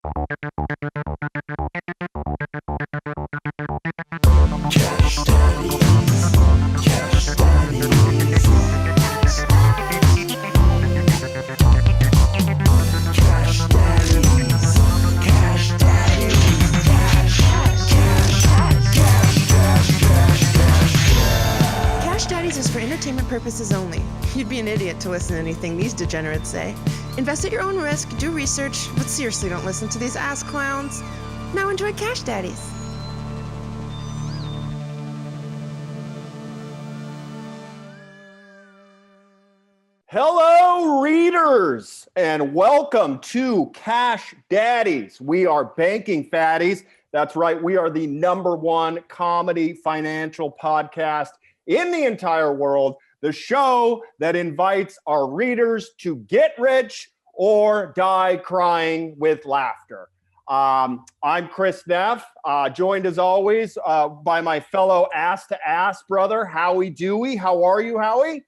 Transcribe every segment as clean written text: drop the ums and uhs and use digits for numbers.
Cash Daddies, Cash Daddies, Cash Daddies, Cash Daddies, Cash Daddies is for entertainment purposes only. You'd be an idiot to listen to anything these degenerates say. Invest at your own risk, do research, but seriously don't listen to these ass clowns. Now enjoy Cash Daddies. Hello, readers, and welcome to Cash Daddies. We are banking fatties. That's right. We are the #1 comedy financial podcast in the entire world. The show that invites our readers to get rich or die crying with laughter. I'm Chris Neff, joined as always by my fellow ass-to-ass brother, Howie Dewey. How are you, Howie?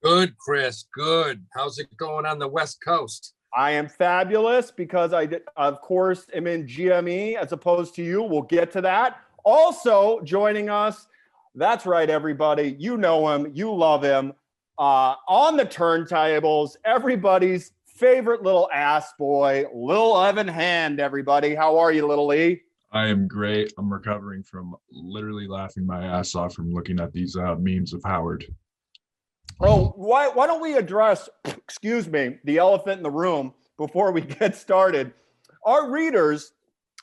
Good, Chris. Good. How's it going on the West Coast? I am fabulous because of course, am in GME as opposed to you. We'll get to that. Also joining us, that's right, everybody. You know him. You love him. On the turntables, everybody's favorite little ass boy, Lil Evan Hand, everybody. How are you, Little E? I am great. I'm recovering from literally laughing my ass off from looking at these memes of Howard. Oh, why don't we address, excuse me, the elephant in the room before we get started? Our readers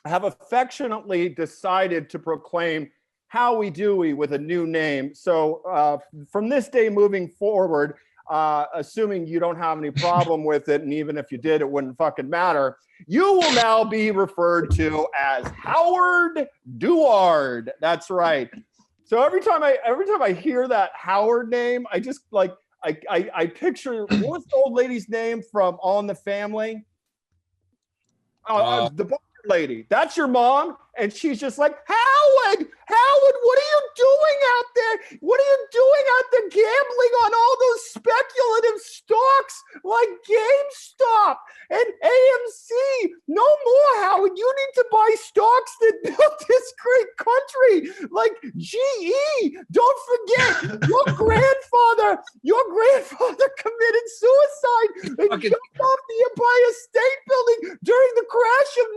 have affectionately decided to proclaim Howie Dewey with a new name. So from this day moving forward, assuming you don't have any problem with it, and even if you did, it wouldn't fucking matter, you will now be referred to as Howard Deward. That's right. So every time I hear that Howard name, I just like I picture, what's the old lady's name from All in the Family? The Barker lady. That's your mom, and she's just like, Howard, what are you doing out there? What are you doing out there gambling on all those speculative stocks like GameStop and AMC? No more, Howard. You need to buy stocks that built this great country, like GE. Don't forget, your grandfather committed suicide and jumped off the Empire State Building during the crash of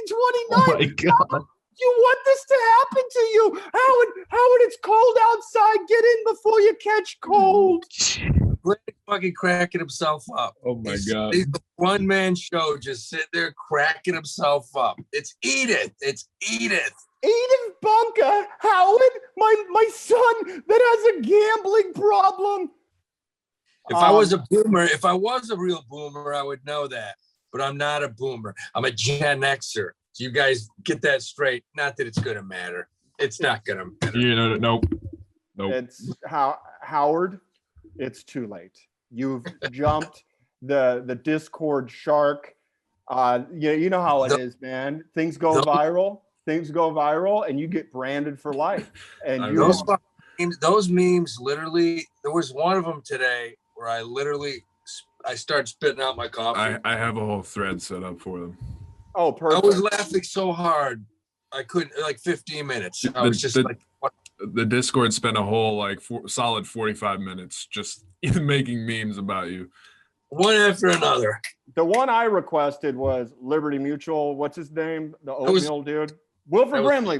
1929. Oh my God. You want this to happen to you, Howard, it's cold outside. Get in before you catch cold. Glenn fucking cracking himself up. Oh my God. He's a one-man show just sitting there cracking himself up. It's Edith. Edith Bunker, Howard, my son that has a gambling problem. If I was a real boomer, I would know that. But I'm not a boomer. I'm a Gen Xer. So you guys get that straight. Not that it's going to matter. It's not going to matter. You know, nope. It's Howard. It's too late. You've jumped the Discord shark. You know how it is, man. Things go viral, and you get branded for life. And those memes, literally, there was one of them today where I started spitting out my coffee. I have a whole thread set up for them. Oh, perfect. I was laughing so hard. I couldn't, like 15 minutes. I was just like, what? The Discord spent a whole solid 45 minutes just making memes about you. One after another. The one I requested was Liberty Mutual. What's his name? The oatmeal dude. Wilford Brimley.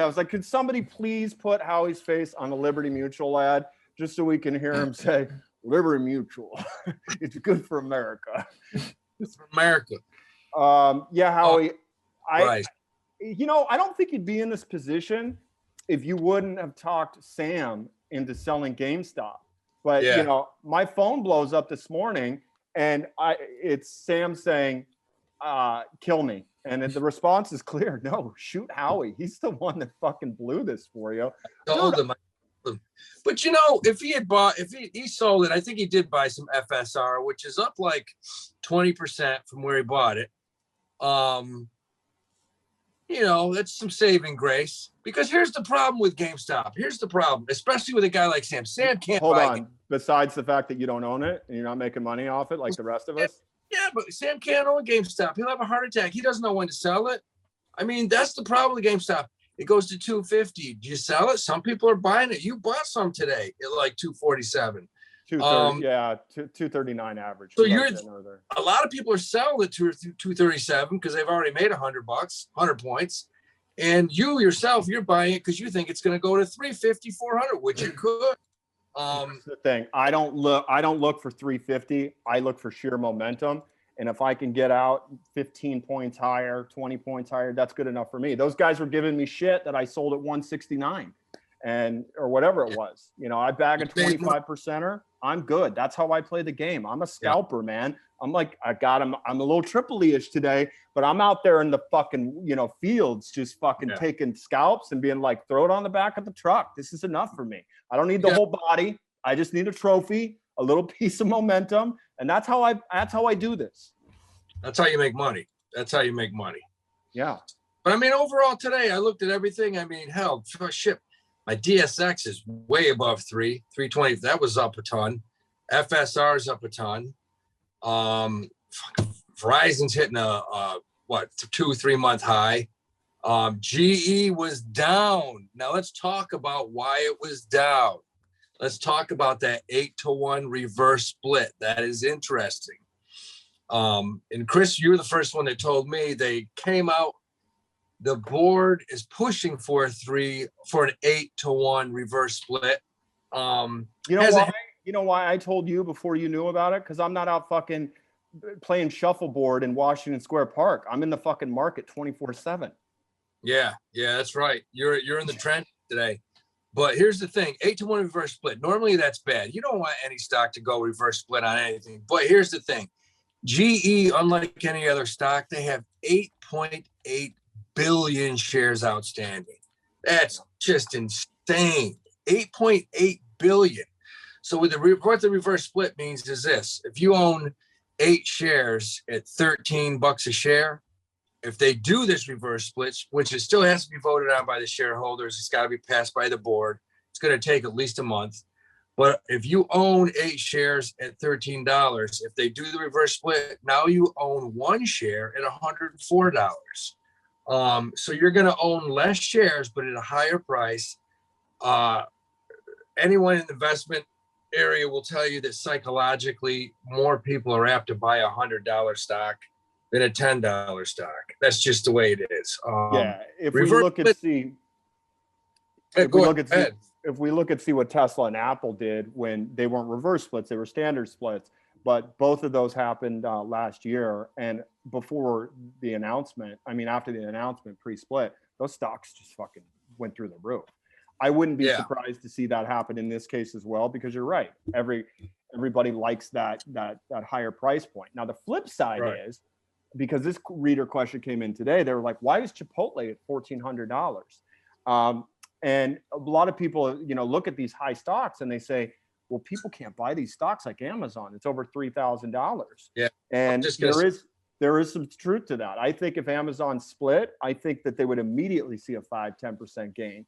I was like, could somebody please put Howie's face on the Liberty Mutual ad just so we can hear him say, Liberty Mutual. It's good for America. It's for America. Yeah, Howie, right. I don't think you'd be in this position if you wouldn't have talked Sam into selling GameStop. But, my phone blows up this morning and it's Sam saying, kill me. And the response is clear. No, shoot Howie. He's the one that fucking blew this for you. Told him. But if he sold it, I think he did buy some FSR, which is up like 20% from where he bought it. That's some saving grace. Because here's the problem with GameStop. Here's the problem, especially with a guy like Sam. Sam can't Hold on. Besides the fact that you don't own it and you're not making money off it like the rest of us. Yeah, but Sam can't own GameStop. He'll have a heart attack. He doesn't know when to sell it. I mean, that's the problem with GameStop. It goes to 250. Do you sell it? Some people are buying it. You bought some today at like 247. 230, yeah, 239 average. So 210 or there. a lot of people are selling it to 237 because they've already made $100, 100 points. And you yourself, you're buying it because you think it's going to go to 350, 400, which it could. That's the thing. I don't look for 350. I look for sheer momentum. And if I can get out 15 points higher, 20 points higher, that's good enough for me. Those guys were giving me shit that I sold at 169 or whatever it was. You know, I bag a 25%er. I'm good. That's how I play the game. I'm a scalper, man. I'm like, I'm a little Tripoli-ish today, but I'm out there in the fucking, fields, just fucking taking scalps and being like, throw it on the back of the truck. This is enough for me. I don't need the whole body. I just need a trophy, a little piece of momentum. And that's how I do this. That's how you make money. That's how you make money. Yeah. But I mean, overall today, I looked at everything. I mean, hell, shit. My DSX is way above 320. That was up a ton. FSR is up a ton. Verizon's hitting a 2-3 month high. GE was down. Now let's talk about why it was down. Let's talk about that 8-to-1 reverse split. That is interesting. And Chris, you were the first one that told me they came out. The board is pushing for an 8-to-1 reverse split. You know why I told you before you knew about it? Because I'm not out fucking playing shuffleboard in Washington Square Park. I'm in the fucking market 24/7. Yeah, that's right. You're in the trend today. But here's the thing, 8-to-1 reverse split. Normally that's bad. You don't want any stock to go reverse split on anything. But here's the thing. GE, unlike any other stock, they have 8.8 billion shares outstanding. That's just insane. 8.8 billion. So with the what the reverse split means is this: if you own 8 shares at $13 a share, if they do this reverse split, which it still has to be voted on by the shareholders, it's got to be passed by the board. It's going to take at least a month. But if you own 8 shares at $13, if they do the reverse split, now you own 1 share at $104. So you're going to own less shares, but at a higher price. Anyone in the investment area will tell you that psychologically more people are apt to buy a $100 stock than a $10 stock. That's just the way it is. If we look and see what Tesla and Apple did when they weren't reverse splits, they were standard splits. But both of those happened last year, and before the announcement, after the announcement pre-split, those stocks just fucking went through the roof. I wouldn't be surprised to see that happen in this case as well, because you're right. Everybody likes that higher price point. Now the flip side is, because this reader question came in today, they were like, "Why is Chipotle at $1,400?" And a lot of people, look at these high stocks and they say, "Well, people can't buy these stocks like Amazon. It's over $3,000." Yeah, and there is some truth to that. I think if Amazon split, I think that they would immediately see a 5-10% gain.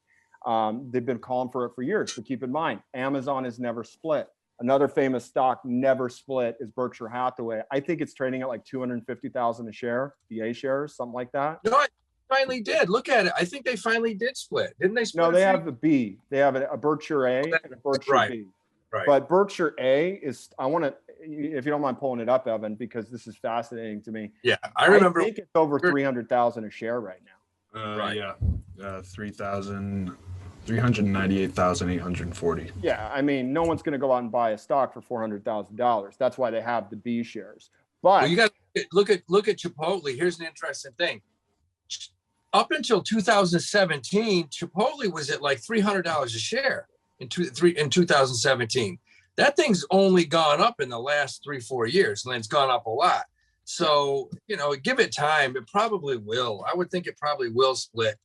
They've been calling for it for years, but keep in mind, Amazon has never split. Another famous stock never split is Berkshire Hathaway. I think it's trading at like 250,000 a share, the A shares, something like that. No, it finally did. Look at it. I think they finally did split. Didn't they split? No, they have the B. They have a Berkshire A and a Berkshire B. Right. But Berkshire A is, I want to, if you don't mind pulling it up, Evan, because this is fascinating to me. Yeah, I remember. I think it's over 300,000 a share right now. Yeah, 398,840. Yeah, no one's going to go out and buy a stock for $400,000. That's why they have the B shares. But you got to look at Chipotle. Here's an interesting thing. Up until 2017, Chipotle was at like $300 a share in 2017. That thing's only gone up in the last 3-4 years, and it's gone up a lot. So, give it time. It probably will. I would think it probably will split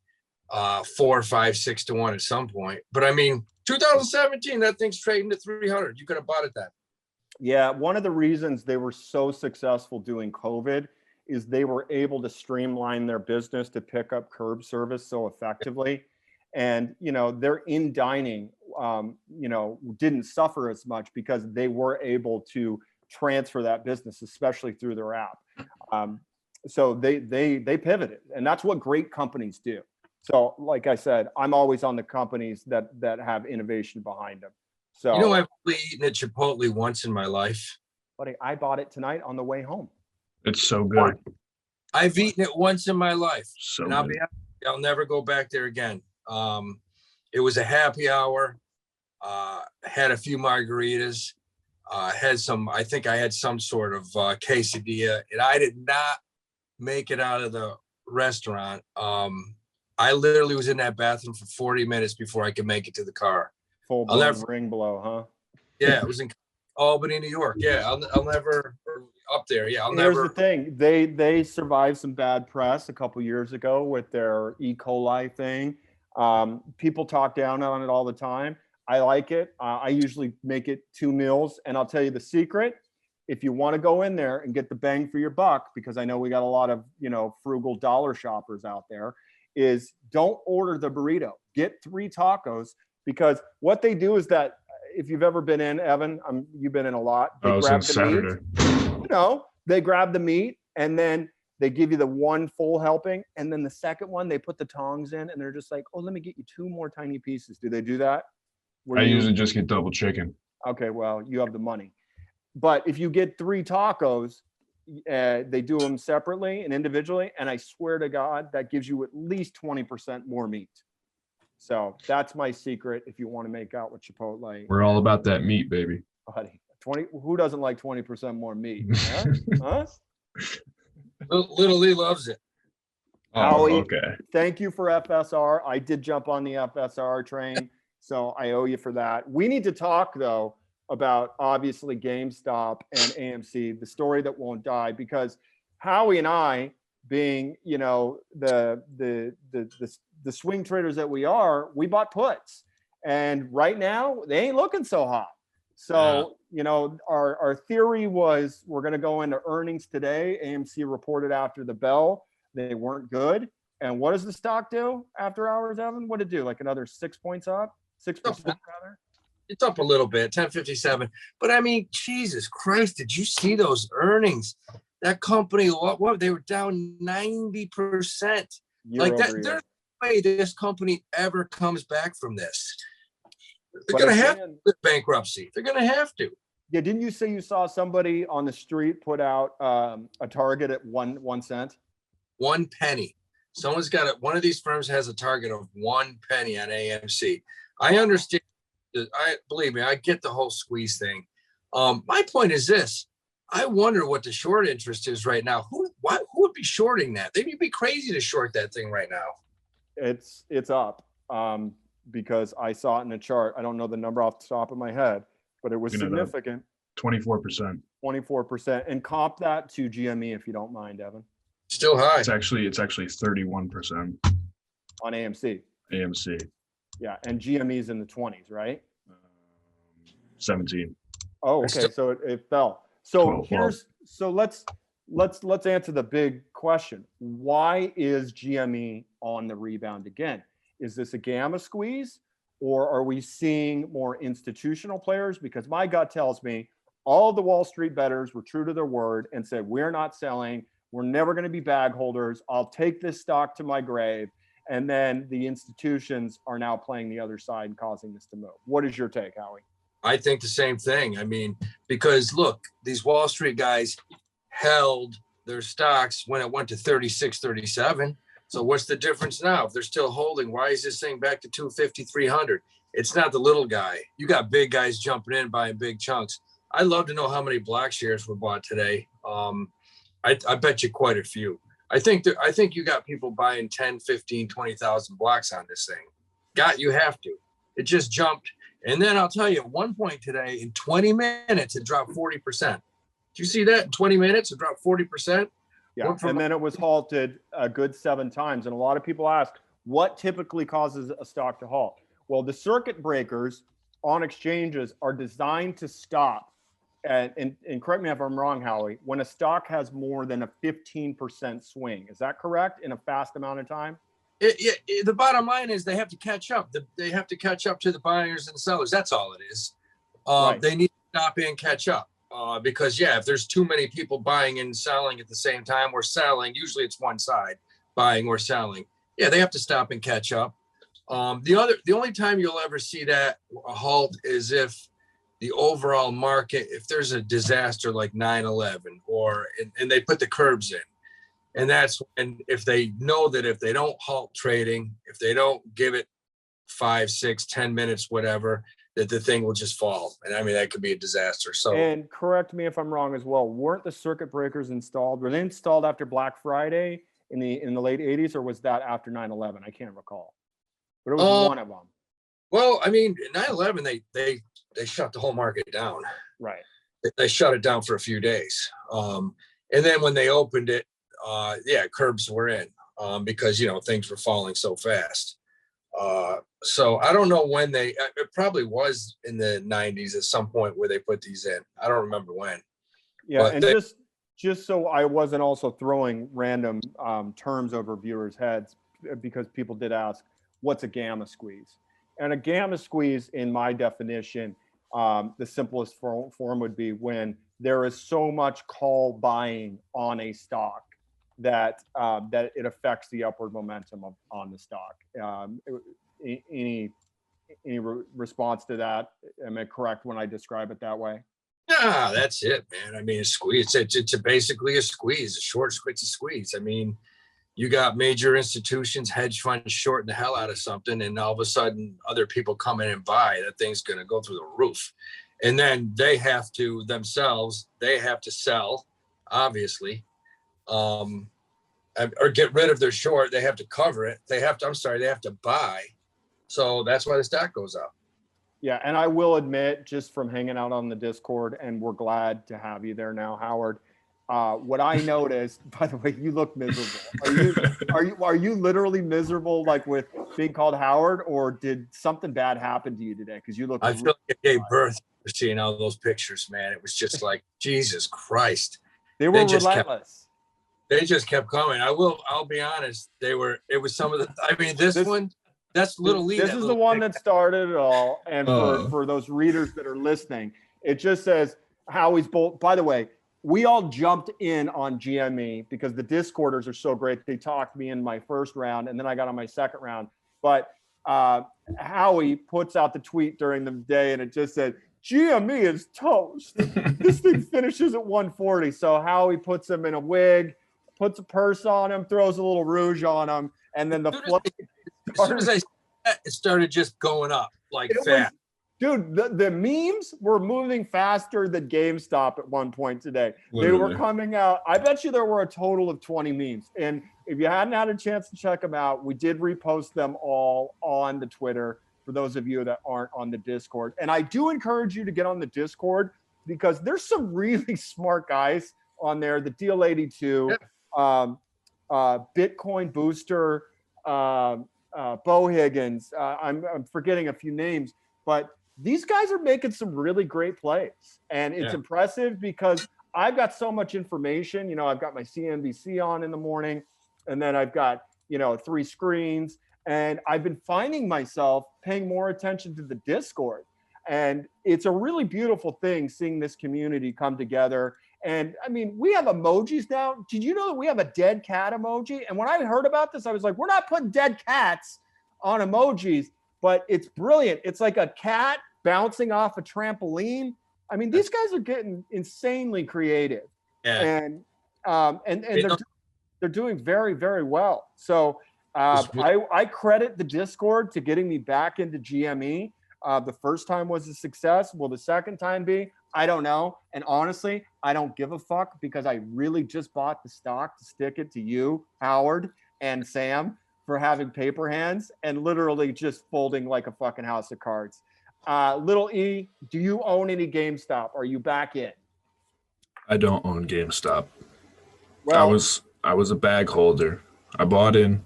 4, 5, 6 to 1 at some point. But 2017, that thing's trading to 300. You could have bought it then. Yeah, one of the reasons they were so successful doing COVID is they were able to streamline their business to pick up curb service so effectively. And, their in dining, didn't suffer as much because they were able to transfer that business, especially through their app. So they pivoted, and that's what great companies do. So like I said, I'm always on the companies that have innovation behind them. So You know, I've only eaten at Chipotle once in my life. buddy, I bought it tonight on the way home. It's so good. I've eaten it once in my life, So and I'll good. be honest, I'll never go back there again. It was a happy hour. Had a few margaritas. I think I had some sort of quesadilla, and I did not make it out of the restaurant. I literally was in that bathroom for 40 minutes before I could make it to the car. Full I'll blown never- ring blow, huh? Yeah, it was in Albany, New York. Yeah, I'll never up there. Yeah, I'll Here's never. the thing. They survived some bad press a couple years ago with their E. coli thing. People talk down on it all the time. I like it. I usually make it 2 meals, and I'll tell you the secret. If you want to go in there and get the bang for your buck, because I know we got a lot of, frugal dollar shoppers out there, is don't order the burrito. Get 3 tacos, because what they do is that, if you've ever been in, Evan, you've been in a lot. They grab Since the meat. Saturday. They grab the meat, and then they give you the 1 full helping, and then the second one they put the tongs in, and they're just like, oh, let me get you 2 more tiny pieces. Do they do that? I usually just get double chicken. Okay, well, you have the money. But if you get 3 tacos, they do them separately and individually, and I swear to God, that gives you at least 20% more meat. So that's my secret if you want to make out with Chipotle. We're all about that meat, baby. Buddy, 20. Who doesn't like 20% more meat? Huh? Huh? Little Lee loves it. Howie. Okay. Thank you for FSR. I did jump on the FSR train, so I owe you for that. We need to talk, though, about obviously GameStop and AMC, the story that won't die, because Howie and I, being the swing traders that we are, we bought puts, and right now they ain't looking so hot. So our theory was we're going to go into earnings today. AMC reported after the bell they weren't good, and what does the stock do after hours, Evan? What did it do? Like another 6 points up, 6% rather. It's up a little bit, 10.57. But I mean, Jesus Christ, did you see those earnings? That company, what they were down 90%. Like that, there's no way this company ever comes back from this. They're going to have to bankruptcy. They're going to have to. Yeah, didn't you say you saw somebody on the street put out a target at 1 cent? 1 penny. Someone's got it. One of these firms has a target of 1 penny on AMC. I understand. Believe me, I get the whole squeeze thing. My point is this: I wonder what the short interest is right now. Who would be shorting that? They'd be crazy to short that thing right now. It's up because I saw it in a chart. I don't know the number off the top of my head, but it was significant. 24%. 24%, and comp that to GME if you don't mind, Evan. Still high. It's actually 31% On AMC. AMC. Yeah, and GME's in the 20s, right? 17. Oh, okay. So it fell. So 12. let's answer the big question. Why is GME on the rebound again? Is this a gamma squeeze, or are we seeing more institutional players? Because my gut tells me all the Wall Street bettors were true to their word and said, we're not selling. We're never going to be bag holders. I'll take this stock to my grave. And then the institutions are now playing the other side and causing this to move. What is your take, Howie? I think the same thing. I mean, because look, these Wall Street guys held their stocks when it went to 36, 37. So what's the difference now? If they're still holding, why is this thing back to 250, 300? It's not the little guy. You got big guys jumping in, buying big chunks. I'd love to know how many black shares were bought today. I bet you quite a few. I think you got people buying 10, 15, 20,000 blocks on this thing. You have to. It just jumped. And then I'll tell you, at one point today, in 20 minutes, it dropped 40%. Did you see that? In 20 minutes, it dropped 40%. Yeah, and then it was halted a good 7 times. And a lot of people ask, what typically causes a stock to halt? Well, the circuit breakers on exchanges are designed to stop. And correct me if I'm wrong, Howie, when a stock has more than a 15% swing. Is that correct? In a fast amount of time? The bottom line is they have to catch up. They have to catch up to the buyers and sellers. That's all it is. Right. They need to stop and catch up. because if there's too many people buying and selling at the same time, or selling, usually it's one side buying or selling. Yeah, they have to stop and catch up. The only time you'll ever see that a halt is if the overall market, if there's a disaster like 9/11, and they put the curbs in, and that's when, if they know that if they don't halt trading, if they don't give it 5, 6, 10 minutes, whatever, that the thing will just fall. And I mean, that could be a disaster. So, And correct me if I'm wrong as well. Weren't the circuit breakers installed? Were they installed after Black Friday in the late 80s, or was that after 9/11? I can't recall. But it was one of them. well, I mean, 9/11, they shut the whole market down. Right. They shut it down for a few days. And then when they opened it, curbs were in, because, things were falling so fast. So I don't know when it probably was in the 90s at some point where they put these in. I don't remember when. Yeah. But And just so I wasn't also throwing random terms over viewers' heads, because people did ask, what's a gamma squeeze? And a gamma squeeze, in my definition, the simplest form would be when there is so much call buying on a stock that it affects the upward momentum on the stock. Any response to that? Am I correct when I describe it that way? Yeah, that's it, man. I mean, a squeeze. It's basically a squeeze, a short squeeze, a squeeze. I mean, you got major institutions, hedge funds shorting the hell out of something, and all of a sudden other people come in and buy. That thing's going to go through the roof. And then they have to sell, obviously, or get rid of their short. They have to cover it. They have to buy. So that's why the stock goes up. Yeah, and I will admit, just from hanging out on the Discord, and we're glad to have you there now, Howard. What I noticed, by the way, you look miserable. Are you literally miserable, like with being called Howard, or did something bad happen to you today? Because you look. I feel like I gave birth for seeing all those pictures, man. It was just like, Jesus Christ. They were relentless. They just kept coming. I'll be honest. It was some of the. I mean, this one. That's Little Lee. This is the one that started it all. And for those readers that are listening, it just says Howie's bolt. By the way, we all jumped in on GME because the Discorders are so great. They talked me in my first round, and then I got on my second round. But Howie puts out the tweet during the day, and it just said, GME is toast. This thing finishes at 140. So Howie puts him in a wig, puts a purse on him, throws a little rouge on him, and then as soon as I said that, it started just going up like that. Dude, the memes were moving faster than GameStop at one point today. Literally. They were coming out. I bet you there were a total of 20 memes. And if you hadn't had a chance to check them out, we did repost them all on the Twitter for those of you that aren't on the Discord. And I do encourage you to get on the Discord because there's some really smart guys on there. The Deal 82, Bitcoin Booster, Bo Higgins. I'm forgetting a few names, but these guys are making some really great plays. And it's impressive because I've got so much information. You know, I've got my CNBC on in the morning, and then I've got, 3 screens. And I've been finding myself paying more attention to the Discord. And it's a really beautiful thing seeing this community come together. And I mean, we have emojis now. Did you know that we have a dead cat emoji? And when I heard about this, I was like, we're not putting dead cats on emojis, but it's brilliant. It's like a cat bouncing off a trampoline. I mean, these guys are getting insanely creative. Yeah. And they're doing very, very well. So I credit the Discord to getting me back into GME. The first time was a success. Will the second time be? I don't know. And honestly, I don't give a fuck because I really just bought the stock to stick it to you, Howard, and Sam for having paper hands and literally just folding like a fucking house of cards. Little E, do you own any GameStop? Are you back in? I don't own GameStop. Well, I was a bag holder. I bought in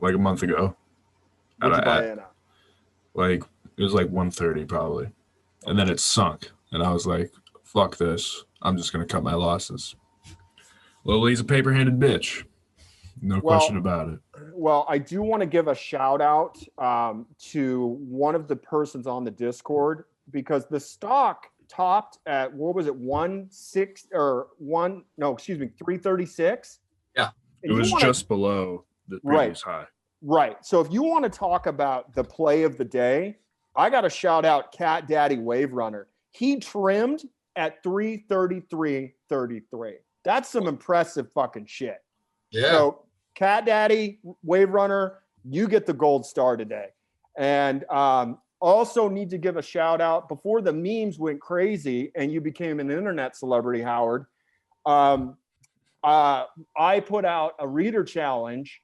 like a month ago. What'd you buy in at? Like it was like 130 probably. And then it sunk. And I was like, fuck this. I'm just going to cut my losses. Lily's a paper-handed bitch. No question about it. Well, I do want to give a shout out to one of the persons on the Discord because the stock topped at, what was it, 336. It And was you wanna- just below the Right. previous high. Right. So if you want to talk about the play of the day, I got to shout out Cat Daddy Wave Runner. He trimmed at 333.33. That's some impressive fucking shit. Yeah. So Cat Daddy Wave Runner, you get the gold star today. And also need to give a shout out before the memes went crazy and you became an internet celebrity, Howard. I put out a reader challenge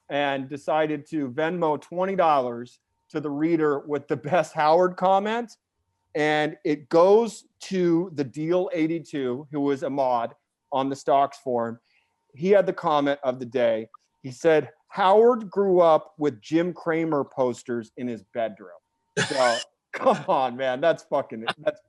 and decided to Venmo $20 to the reader with the best Howard comment. And it goes to the Deal 82, who was a mod on the stocks forum. He had the comment of the day. He said, Howard grew up with Jim Cramer posters in his bedroom. So come on, man. That's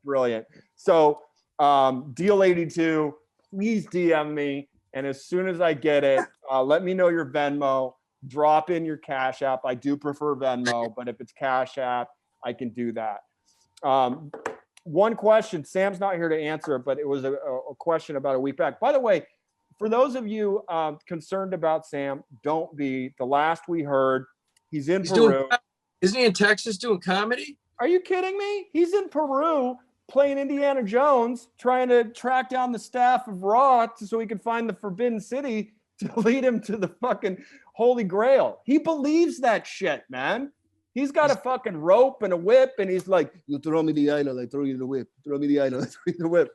brilliant. So Deal 82, please DM me. And as soon as I get it, let me know your Venmo. Drop in your Cash App. I do prefer Venmo, but if it's Cash App, I can do that. One question, Sam's not here to answer it, but it was a question about a week back. By the way, for those of you concerned about Sam, don't be. The last we heard, he's in Peru. Isn't he in Texas doing comedy? Are you kidding me? He's in Peru playing Indiana Jones, trying to track down the staff of Raw so he can find the Forbidden City to lead him to the fucking Holy Grail. He believes that shit, man. He's got a fucking rope and a whip, and he's like, you throw me the idol, I throw you the whip. Throw me the idol, I throw you the whip.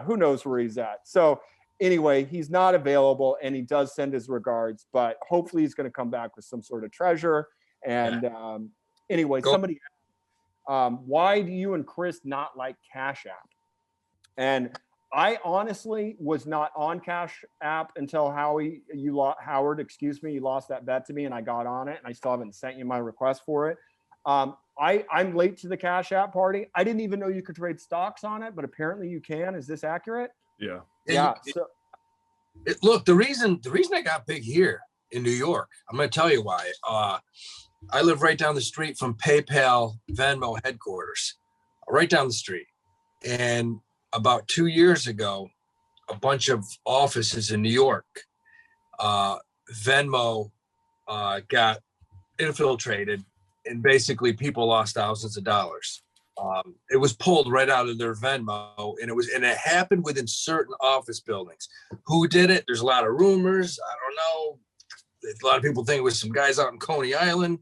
Who knows where he's at. So anyway, he's not available, and he does send his regards, but hopefully he's going to come back with some sort of treasure. And anyway, somebody asked, why do you and Chris not like Cash App? And I honestly was not on Cash App until Howard, you lost that bet to me, and I got on it, and I still haven't sent you my request for it. I'm late to the Cash App party. I didn't even know you could trade stocks on it, but apparently you can. Is this accurate? Yeah. Yeah. Look, the reason I got big here in New York, I'm going to tell you why. I live right down the street from PayPal Venmo headquarters, right down the street. And about 2 years ago, a bunch of offices in New York, Venmo got infiltrated, and basically people lost thousands of dollars. It was pulled right out of their Venmo, and it happened within certain office buildings. Who did it? There's a lot of rumors. I don't know. A lot of people think it was some guys out in Coney Island,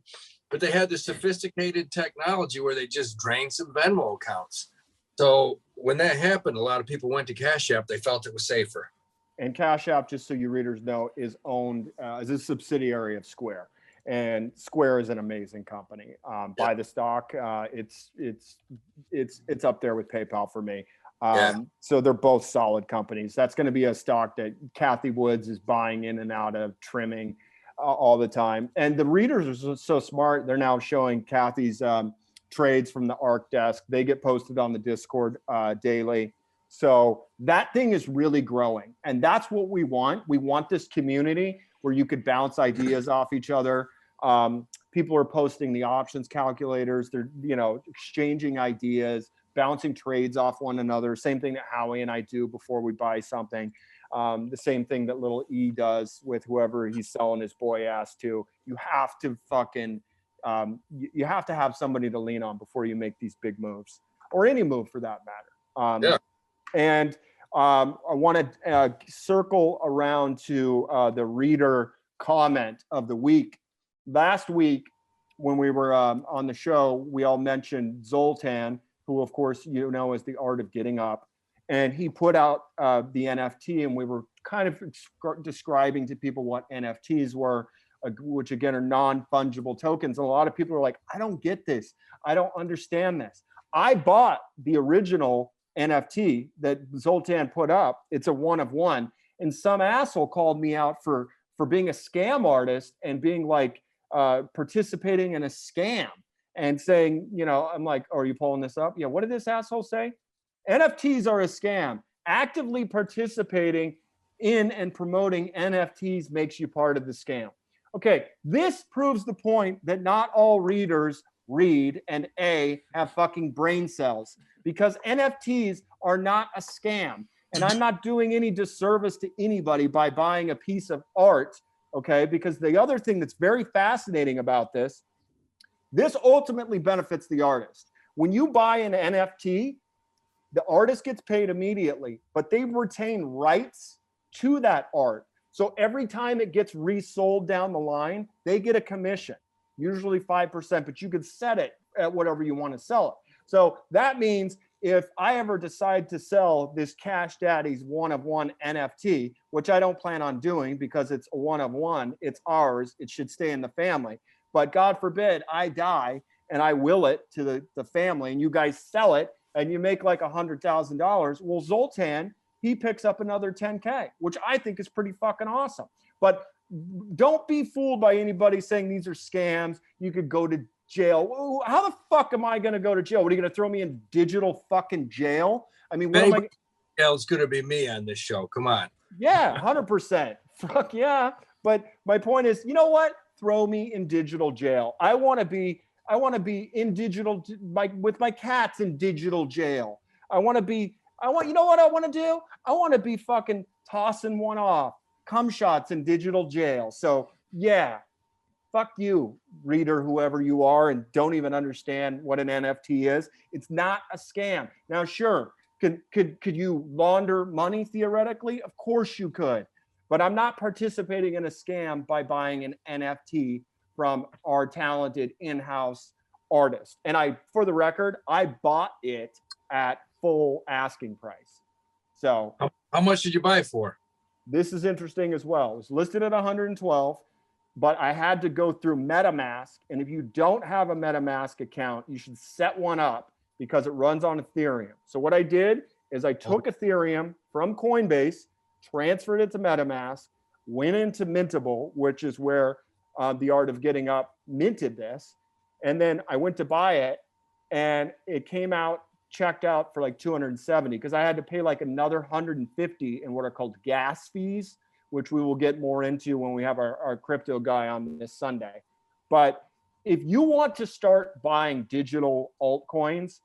but they had this sophisticated technology where they just drained some Venmo accounts. So when that happened, a lot of people went to Cash App. They felt it was safer. And Cash App, just so you readers know, is owned as a subsidiary of Square. And Square is an amazing company. Buy the stock. It's up there with PayPal for me. So they're both solid companies. That's going to be a stock that Kathy Woods is buying in and out of, trimming all the time. And the readers are so smart. They're now showing Kathy's trades from the ARC desk. They get posted on the Discord daily. So that thing is really growing. And that's what we want. We want this community where you could bounce ideas off each other. People are posting the options calculators. They're, exchanging ideas, bouncing trades off one another. Same thing that Howie and I do before we buy something. The same thing that little E does with whoever he's selling his boy ass to. You have to fucking, you have to have somebody to lean on before you make these big moves, or any move for that matter. And I want to circle around to the reader comment of the week. Last week, when we were on the show, we all mentioned Zoltan, who, of course, is the art of getting up. And he put out the NFT, and we were kind of describing to people what NFTs were, which, again, are non-fungible tokens. And a lot of people are like, I don't get this. I don't understand this. I bought the original NFT that Zoltan put up. It's a one of one. And some asshole called me out for being a scam artist and being like participating in a scam and saying, I'm like, oh, are you pulling this up? Yeah. What did this asshole say? NFTs are a scam. Actively participating in and promoting NFTs makes you part of the scam. Okay. This proves the point that not all readers read and have fucking brain cells. because NFTs are not a scam. And I'm not doing any disservice to anybody by buying a piece of art, okay? Because the other thing that's very fascinating about this ultimately benefits the artist. When you buy an NFT, the artist gets paid immediately, but they retain rights to that art. So every time it gets resold down the line, they get a commission, usually 5%, but you could set it at whatever you want to sell it. So that means if I ever decide to sell this Cash Daddies one-of-one NFT, which I don't plan on doing because it's a one-of-one, it's ours, it should stay in the family. But God forbid I die and I will it to the family and you guys sell it and you make like $100,000. Well, Zoltan, he picks up another 10K, which I think is pretty fucking awesome. But don't be fooled by anybody saying these are scams. You could go to jail. How the fuck am I going to go to jail? What are you going to throw me in digital fucking jail? I mean, what am I? It's going to be me on this show. Come on. Yeah, 100%. Fuck yeah. But my point is, you know what? Throw me in digital jail. I want to be in digital, with my cats in digital jail. You know what I want to do? I want to be fucking tossing one off, cum shots in digital jail. So yeah, fuck you, reader, whoever you are, and don't even understand what an NFT is. It's not a scam. Now, sure, could you launder money theoretically? Of course you could. But I'm not participating in a scam by buying an NFT from our talented in-house artist. And for the record, I bought it at full asking price. So how much did you buy it for? This is interesting as well. It was listed at 112, but I had to go through MetaMask. And if you don't have a MetaMask account, you should set one up because it runs on Ethereum. So what I did is I took Ethereum from Coinbase, transferred it to MetaMask, went into Mintable, which is where the Art of Getting Up minted this. And then I went to buy it and it came out, checked out for like 270 because I had to pay like another 150 in what are called gas fees, which we will get more into when we have our crypto guy on this Sunday. But if you want to start buying digital altcoins,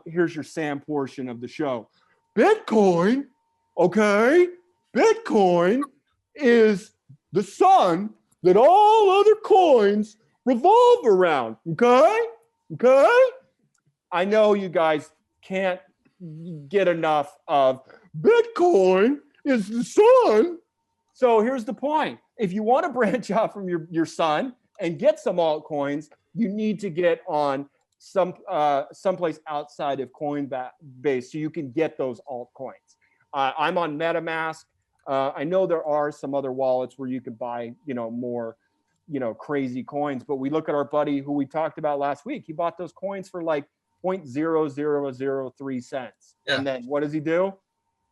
here's your Sam portion of the show. Bitcoin, okay? Bitcoin is the sun that all other coins revolve around, okay? Okay? I know you guys can't get enough of Bitcoin is the sun. So here's the point. If you want to branch out from your sun and get some altcoins, you need to get on someplace outside of Coinbase so you can get those altcoins. I'm on MetaMask. I know there are some other wallets where you can buy, more, crazy coins. But we look at our buddy who we talked about last week. He bought those coins for like 0.0003 cents. Yeah. And then what does he do?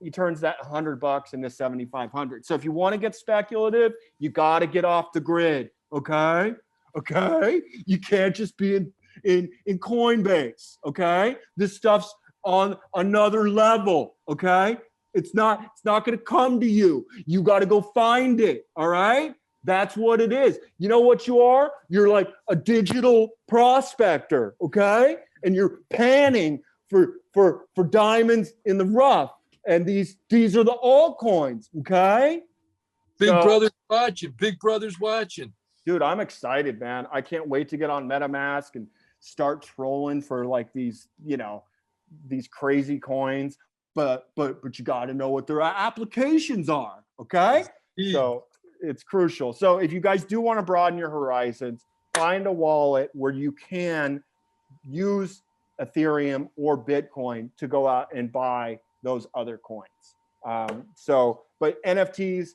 He turns that $100 into 7,500. So if you want to get speculative, you got to get off the grid. Okay. Okay. You can't just be in Coinbase. Okay. This stuff's on another level. Okay. It's not going to come to you. You got to go find it. All right. That's what it is. You know what you are? You're like a digital prospector. Okay. And you're panning for diamonds in the rough. And these are the altcoins, okay? Big Brother's watching. Big Brother's watching. Dude, I'm excited, man. I can't wait to get on MetaMask and start trolling for like these, these crazy coins. But you got to know what their applications are, okay? Yeah. So it's crucial. So if you guys do want to broaden your horizons, find a wallet where you can use Ethereum or Bitcoin to go out and buy those other coins. But NFTs,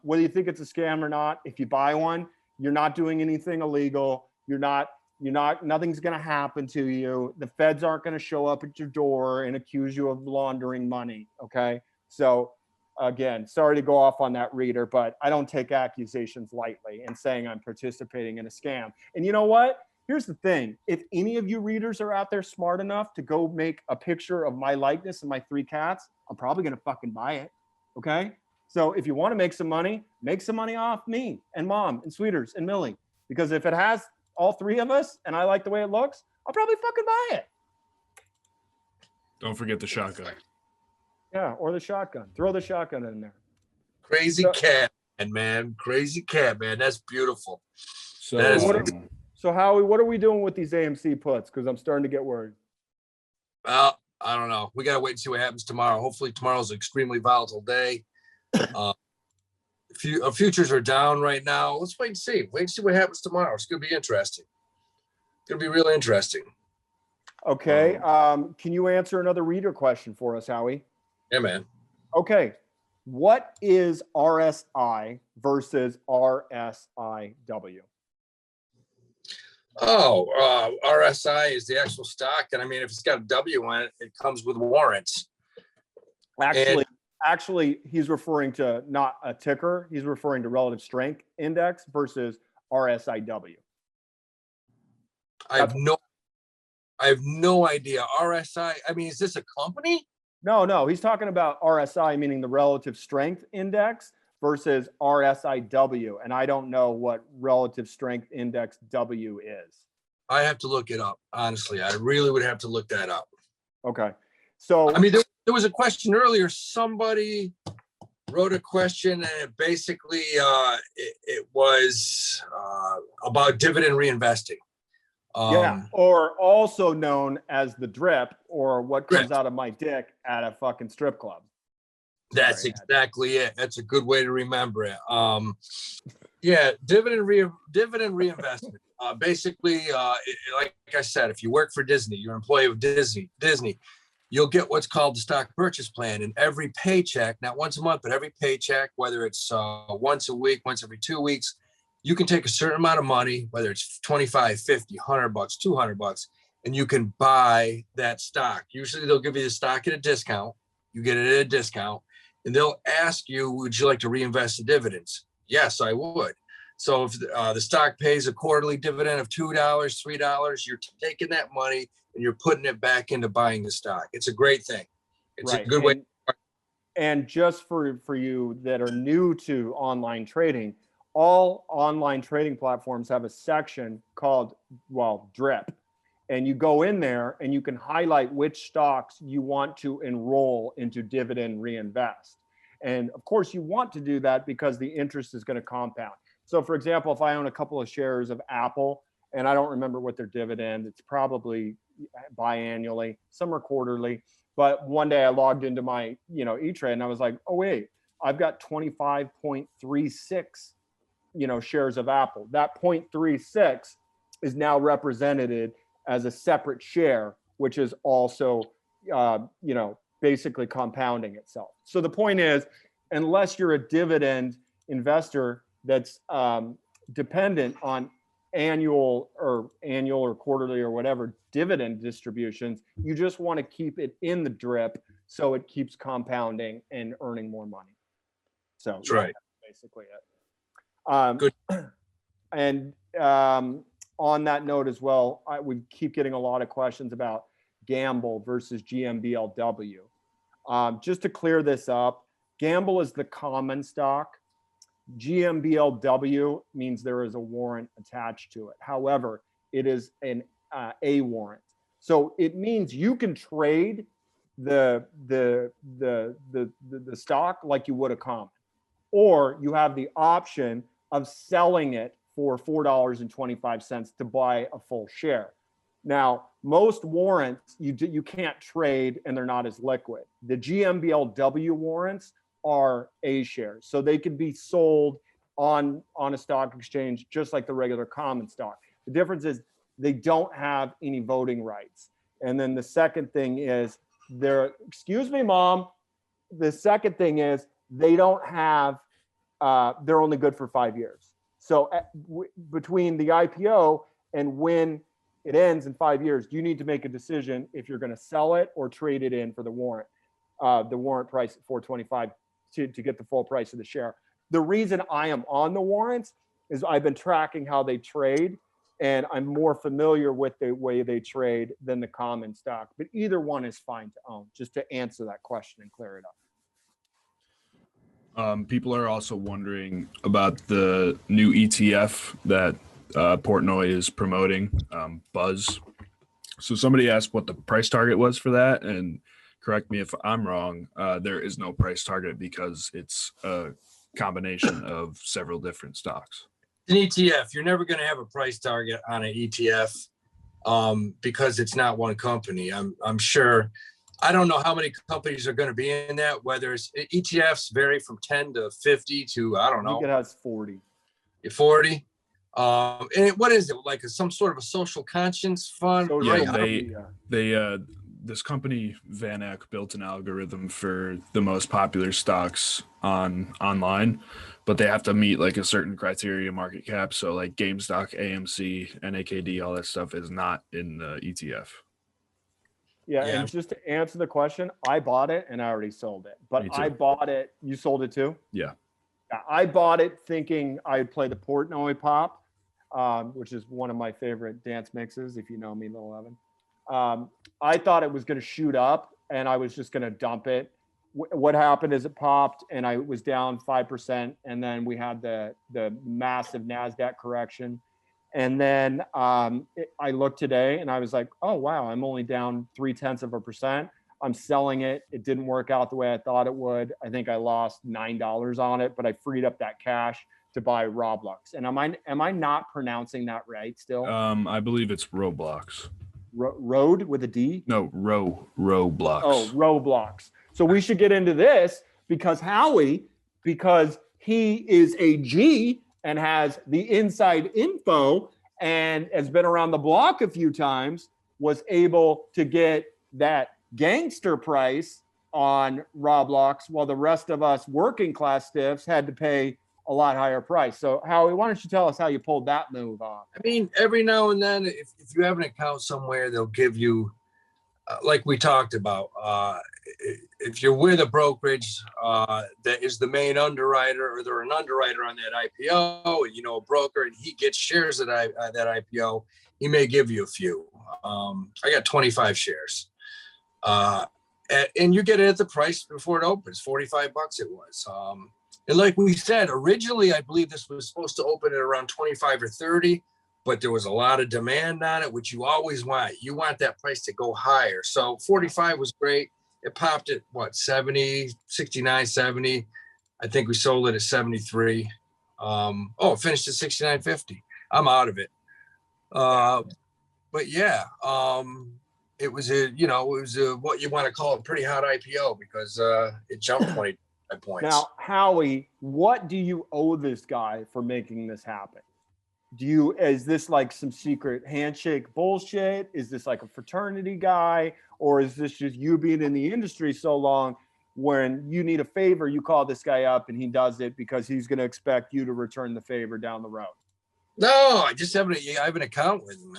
whether you think it's a scam or not, if you buy one, you're not doing anything illegal. Nothing's going to happen to you. The feds aren't going to show up at your door and accuse you of laundering money. Okay. So again, sorry to go off on that, reader, but I don't take accusations lightly and saying I'm participating in a scam. And you know what? Here's the thing. If any of you readers are out there smart enough to go make a picture of my likeness and my 3 cats, I'm probably going to fucking buy it. Okay. So if you want to make some money off me and Mom and Sweeters and Millie, because if it has all 3 of us and I like the way it looks, I'll probably fucking buy it. Don't forget the shotgun. Yeah, or the shotgun. Throw the shotgun in there. Crazy So- cat, man. Crazy cat, man. That's beautiful. So That is- So Howie, what are we doing with these AMC puts? Because I'm starting to get worried. Well, I don't know. We got to wait and see what happens tomorrow. Hopefully tomorrow's an extremely volatile day. Futures are down right now. Let's wait and see. Wait and see what happens tomorrow. It's going to be interesting. It's going to be really interesting. Okay. Can you answer another reader question for us, Howie? Yeah, man. Okay. What is RSI versus RSIW? Oh, RSI is the actual stock. And I mean, if it's got a W on it, it comes with warrants. Actually, he's referring to not a ticker. He's referring to relative strength index versus RSIW. I have no idea. RSI, I mean, is this a company? No, he's talking about RSI, meaning the relative strength index versus RSIW. And I don't know what relative strength index W is. I have to look it up. Honestly, I really would have to look that up. Okay. So, I mean, there was a question earlier. Somebody wrote a question, and it basically it was about dividend reinvesting. yeah, or also known as the drip, or what comes Drip. out of my dick at a fucking strip club. That's Sorry, exactly it. That's a good way to remember it. Yeah, dividend reinvestment. Basically, like I said, if you work for Disney, you're an employee of Disney, you'll get what's called the stock purchase plan. And every paycheck, not once a month, but every paycheck, whether it's once a week, once every 2 weeks, you can take a certain amount of money, whether it's 25, 50, $100, $200, and you can buy that stock. Usually they'll give you the stock at a discount. You get it at a discount, and they'll ask you, would you like to reinvest the dividends? Yes, I would. So if the stock pays a quarterly dividend of $2, $3, you're taking that money and you're putting it back into buying the stock. It's a great thing. It's Right. a good way. And just for you that are new to online trading, all online trading platforms have a section called, drip. And you go in there and you can highlight which stocks you want to enroll into dividend reinvest. And of course you want to do that because the interest is going to compound. So for example, if I own a couple of shares of Apple and I don't remember what their dividend, it's probably biannually, some are quarterly. But one day I logged into my, E-Trade and I was like, oh wait, I've got 25.36, shares of Apple. That 0.36 is now represented as a separate share, which is also, basically compounding itself. So the point is, unless you're a dividend investor that's dependent on annual or quarterly or whatever dividend distributions, you just want to keep it in the drip so it keeps compounding and earning more money. So That's right. That's basically it. Good. And on that note as well, we keep getting a lot of questions about Gamble versus GMBLW. Just to clear this up, Gamble is the common stock. GMBLW means there is a warrant attached to it. However, it is an A warrant. So it means you can trade the stock like you would a common, or you have the option of selling it for $4.25 to buy a full share. Now, most warrants you can't trade and they're not as liquid. The GMBLW warrants are A shares, so they can be sold on a stock exchange just like the regular common stock. The difference is they don't have any voting rights. And then the second thing is they're they don't have they're only good for 5 years. So between the IPO and when it ends in 5 years, you need to make a decision if you're going to sell it or trade it in for the warrant price at $4.25 to get the full price of the share. The reason I am on the warrants is I've been tracking how they trade, and I'm more familiar with the way they trade than the common stock. But either one is fine to own, just to answer that question and clear it up. People are also wondering about the new ETF that Portnoy is promoting, Buzz. So somebody asked what the price target was for that, and correct me if I'm wrong, there is no price target because it's a combination of several different stocks. An ETF, you're never going to have a price target on an ETF because it's not one company. I'm sure. I don't know how many companies are going to be in that, whether it's ETFs vary from 10 to 50 to, I don't I think know, it has 40. 40. What is it? Like some sort of a social conscience fund, Social right? media. They this company Van Eck built an algorithm for the most popular stocks online, but they have to meet like a certain criteria market cap. So like GameStop, AMC, NAKD, all that stuff is not in the ETF. Yeah, Yeah. and just to answer the question, I bought it and I already sold it. But Me too. I bought it. You sold it too? Yeah. Yeah, I bought it thinking I'd play the Portnoy Pop, which is one of my favorite dance mixes, if you know me, Lil Evan. I thought it was going to shoot up and I was just going to dump it. What happened is it popped and I was down 5%. And then we had the massive NASDAQ correction. And then I looked today and I was like, oh, wow, I'm only down 0.3%. I'm selling it. It didn't work out the way I thought it would. I think I lost $9 on it, but I freed up that cash to buy Roblox. And am I not pronouncing that right still? I believe it's Roblox. Road with a D? No, Roblox. Oh, Roblox. So we should get into this because Howie, because he is a G and has the inside info and has been around the block a few times, was able to get that gangster price on Roblox while the rest of us working class stiffs had to pay a lot higher price. So Howie, why don't you tell us how you pulled that move off? I mean, every now and then, if you have an account somewhere, they'll give you, like we talked about, if you're with a brokerage that is the main underwriter or they're an underwriter on that IPO, and you know a broker and he gets shares at that IPO, he may give you a few. I got 25 shares. And you get it at the price before it opens, $45 it was. And like we said, originally, I believe this was supposed to open at around 25 or 30, but there was a lot of demand on it, which you always want. You want that price to go higher. So 45 was great. It popped at what, 70, 69, 70. I think we sold it at 73. It finished at 69.50. I'm out of it. But yeah, it was what you want to call a pretty hot IPO because it jumped 20 points. Now, Howie, what do you owe this guy for making this happen? Is this like some secret handshake bullshit? Is this like a fraternity guy? Or is this just you being in the industry so long when you need a favor, you call this guy up and he does it because he's going to expect you to return the favor down the road? No, I just have an account with him.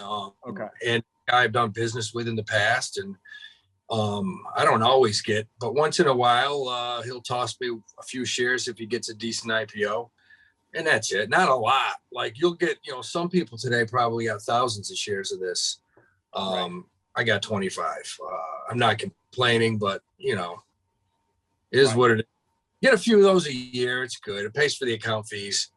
Okay. And I've done business with in the past, and I don't always get, but once in a while, he'll toss me a few shares if he gets a decent IPO. And that's it. Not a lot. Like you'll get, some people today probably got thousands of shares of this. Right. I got 25. I'm not complaining, but it is Right. what it is. Get a few of those a year. It's good. It pays for the account fees.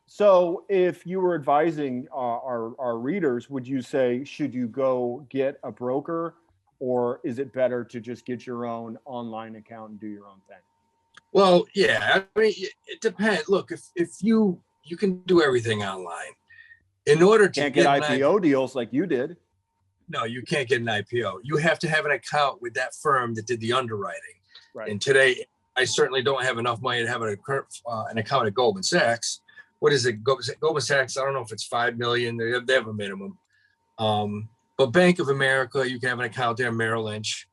So if you were advising our readers, would you say, should you go get a broker, or is it better to just get your own online account and do your own thing? Well, yeah, I mean, it depends. Look, if you can do everything online, in order to Can't get an IPO deals like you did. No, you can't get an IPO. You have to have an account with that firm that did the underwriting. Right. And today, I certainly don't have enough money to have an account at Goldman Sachs. What is it? Goldman Sachs, I don't know if it's 5 million. They have a minimum. But Bank of America, you can have an account there, Merrill Lynch,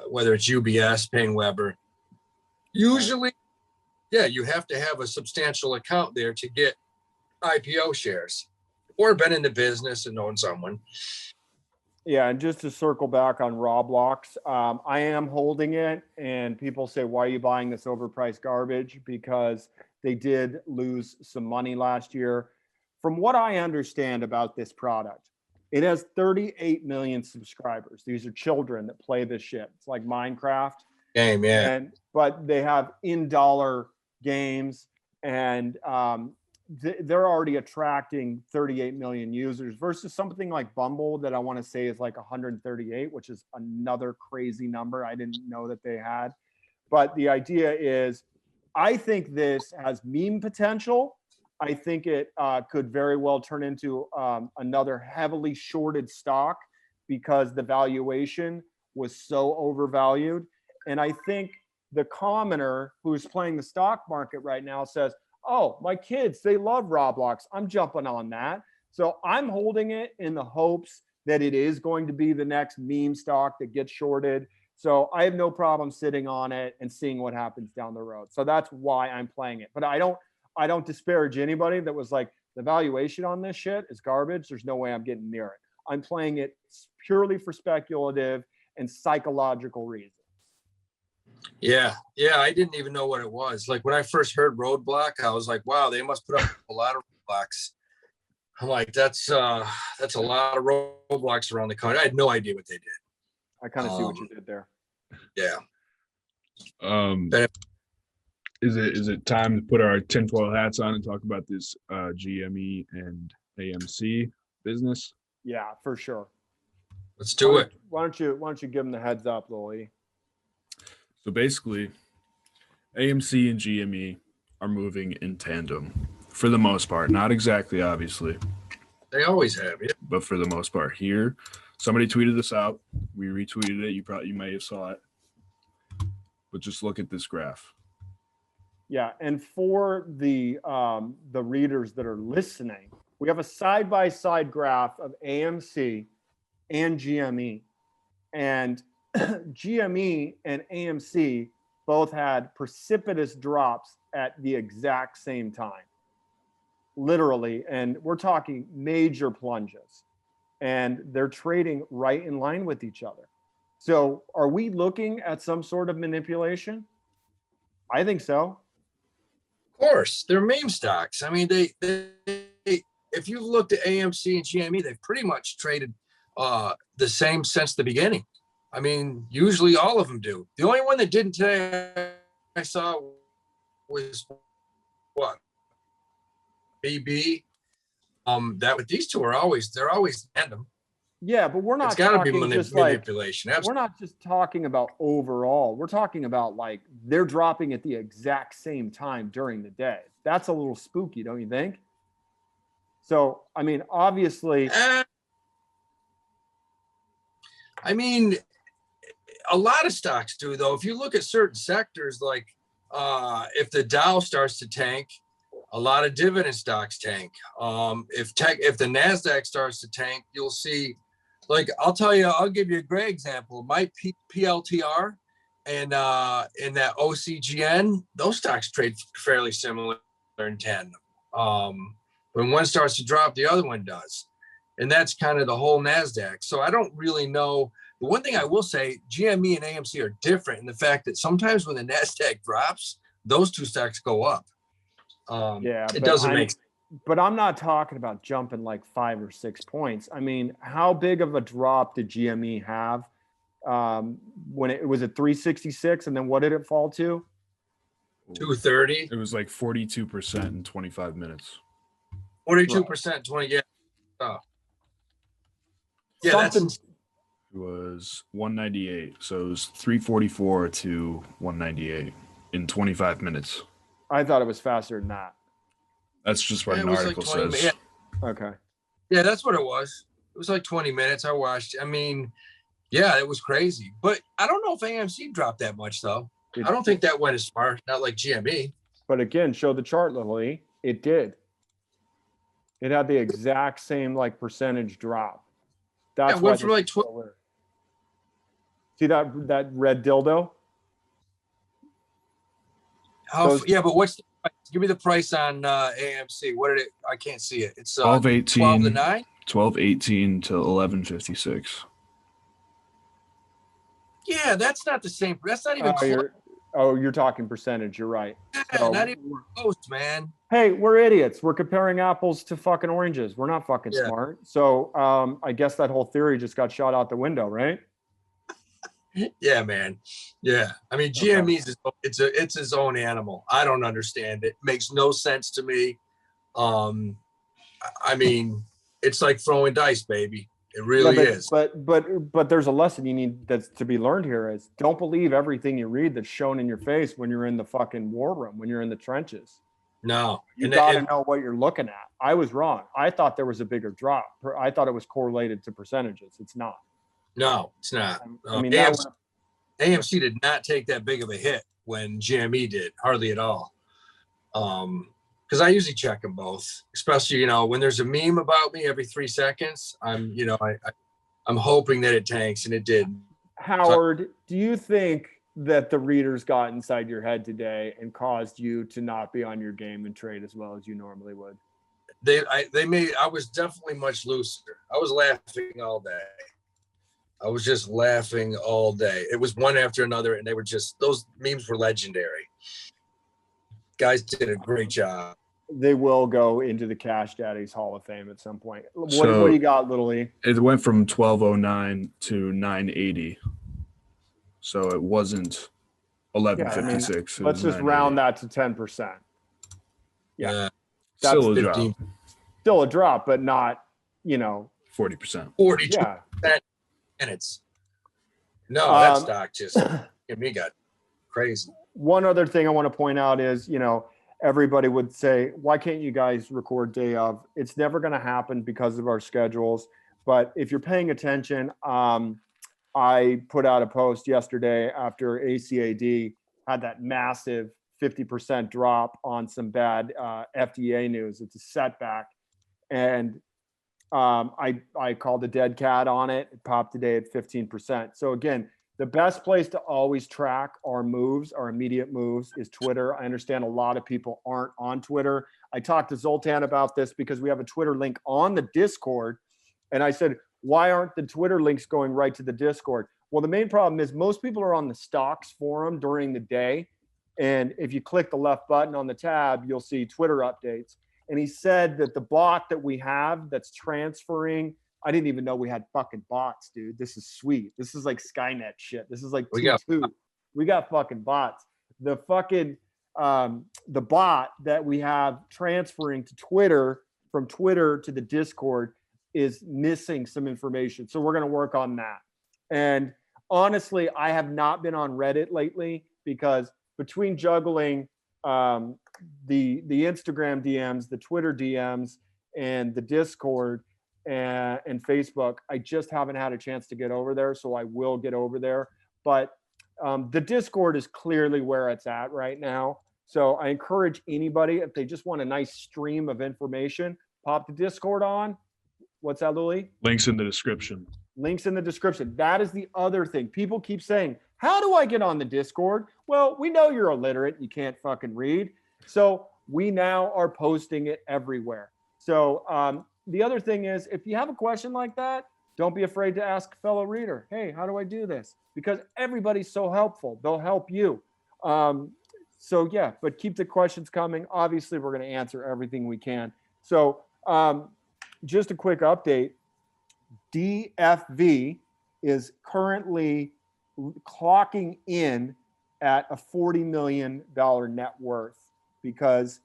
whether it's UBS, Payne Weber. Usually, yeah, you have to have a substantial account there to get IPO shares or been in the business and known someone. Yeah, and just to circle back on Roblox, I am holding it, and people say, why are you buying this overpriced garbage? Because they did lose some money last year. From what I understand about this product, it has 38 million subscribers. These are children that play this shit. It's like Minecraft. Game, yeah. But they have in-dollar games, and they're already attracting 38 million users versus something like Bumble that I want to say is like 138, which is another crazy number I didn't know that they had. But the idea is, I think this has meme potential. I think it could very well turn into another heavily shorted stock because the valuation was so overvalued. And I think the commoner who's playing the stock market right now says, oh, my kids, they love Roblox. I'm jumping on that. So I'm holding it in the hopes that it is going to be the next meme stock that gets shorted. So I have no problem sitting on it and seeing what happens down the road. So that's why I'm playing it. But I don't disparage anybody that was like, the valuation on this shit is garbage. There's no way I'm getting near it. I'm playing it purely for speculative and psychological reasons. Yeah, I didn't even know what it was. Like when I first heard roadblock, I was like, wow, they must put up a lot of roadblocks. I'm like, that's a lot of roadblocks around the country. I had no idea what they did. I kind of see what you did there. Yeah. Is it time to put our tinfoil hats on and talk about this GME and AMC business? Yeah, for sure. Let's do it. Why don't you give them the heads up, Lily? So basically, AMC and GME are moving in tandem for the most part. Not exactly, obviously, They always have, yeah. but for the most part. Here, somebody tweeted this out. We retweeted it. You may have saw it. But just look at this graph. Yeah, and for the readers that are listening, we have a side-by-side graph of AMC and GME. And GME and AMC both had precipitous drops at the exact same time. Literally, and we're talking major plunges. And they're trading right in line with each other. So are we looking at some sort of manipulation? I think so. Of course, they're meme stocks. I mean, they if you've looked at AMC and GME, they've pretty much traded the same since the beginning. I mean, usually all of them do. The only one that didn't today I saw was what? BB. These two are always random. Yeah, but we're not It's got to be talking just like, manipulation. we're not just talking about overall. We're talking about like they're dropping at the exact same time during the day. That's a little spooky, don't you think? So, I mean, obviously, I mean, a lot of stocks do, though. If you look at certain sectors, like if the Dow starts to tank, a lot of dividend stocks tank. If the NASDAQ starts to tank, you'll see, like, I'll give you a great example. My PLTR and that OCGN, those stocks trade fairly similar in tandem. When one starts to drop, the other one does. And that's kind of the whole NASDAQ. So I don't really know. The one thing I will say, GME and AMC are different in the fact that sometimes when the NASDAQ drops, those two stocks go up. yeah, It doesn't make sense. But I'm not talking about jumping like 5 or 6 points. I mean, how big of a drop did GME have when it was at 366, and then what did it fall to? 230. It was like 42% in 25 minutes. 42%, 20, yeah. Oh. Yeah, Something. that's It was 198. So it was 344 to 198 in 25 minutes. I thought it was faster than that. That's just what Yeah, an it was like article 20 says. minutes. Okay. Yeah, that's what it was. It was like 20 minutes. I watched. I mean, yeah, it was crazy. But I don't know if AMC dropped that much, though. I don't think that went as far. Not like GME. But again, show the chart, Lily. It did. It had the exact same like percentage drop. That's it why went from this like is so weird. See that red dildo? Yeah, but what's the price? Give me the price on AMC. What did it? I can't see it. It's 1218 12 to 9. 1218 to 1156. Yeah, that's not the same. That's not even close. You're talking percentage. You're right. Yeah, So, not even close, man. hey, we're idiots. We're comparing apples to fucking oranges. We're not fucking Yeah. smart. So I guess that whole theory just got shot out the window, right? Yeah, man. Yeah, I mean, GME's it's its own animal. I don't understand it. Makes no sense to me. I mean, it's like throwing dice, baby. It really is. But there's a lesson you need that's to be learned here is don't believe everything you read that's shown in your face when you're in the fucking war room, when you're in the trenches. No. You gotta know what you're looking at. I was wrong. I thought there was a bigger drop. I thought it was correlated to percentages. It's not. No, it's not. I mean, AMC did not take that big of a hit when GME did, hardly at all. Because I usually check them both, especially, when there's a meme about me every 3 seconds, I'm hoping that it tanks, and it did. Howard, do you think that the readers got inside your head today and caused you to not be on your game and trade as well as you normally would? I was definitely much looser. I was laughing all day. I was just laughing all day. It was one after another, and those memes were legendary. Guys did a great job. They will go into the Cash Daddies Hall of Fame at some point. What do you got, Little E? It went from 1209 to 980. So it wasn't 1156. Let's just round that to 10%. Yeah. That's still a drop. Still a drop, but not, 40%. 42 minutes. No, that stock just got crazy. One other thing I want to point out is, everybody would say, why can't you guys record day of? It's never going to happen because of our schedules. But if you're paying attention, I put out a post yesterday after ACAD had that massive 50% drop on some bad FDA news. It's a setback. And I called a dead cat on it. It popped today at 15%. So again, the best place to always track our moves, our immediate moves, is Twitter. I understand a lot of people aren't on Twitter. I talked to Zoltan about this because we have a Twitter link on the Discord. And I said, why aren't the Twitter links going right to the Discord? Well, the main problem is most people are on the stocks forum during the day. And if you click the left button on the tab, you'll see Twitter updates. And he said that the bot that we have that's transferring, I didn't even know we had fucking bots, dude. This is sweet. This is like Skynet shit. This is like we got fucking bots. The fucking the bot that we have transferring to Twitter from Twitter to the Discord is missing some information. So we're going to work on that. And honestly, I have not been on Reddit lately because between juggling the Instagram DMs, the Twitter DMs, and the Discord and Facebook, I just haven't had a chance to get over there. So I will get over there. But the Discord is clearly where it's at right now. So I encourage anybody, if they just want a nice stream of information, pop the Discord on. What's that, Lily? Links in the description. Links in the description. That is the other thing. People keep saying, how do I get on the Discord? Well, we know you're illiterate. You can't fucking read. So we now are posting it everywhere. So the other thing is, if you have a question like that, don't be afraid to ask a fellow reader, hey, how do I do this? Because everybody's so helpful. They'll help you. So yeah, but keep the questions coming. Obviously, we're going to answer everything we can. So just a quick update. DFV is currently clocking in at a $40 million net worth because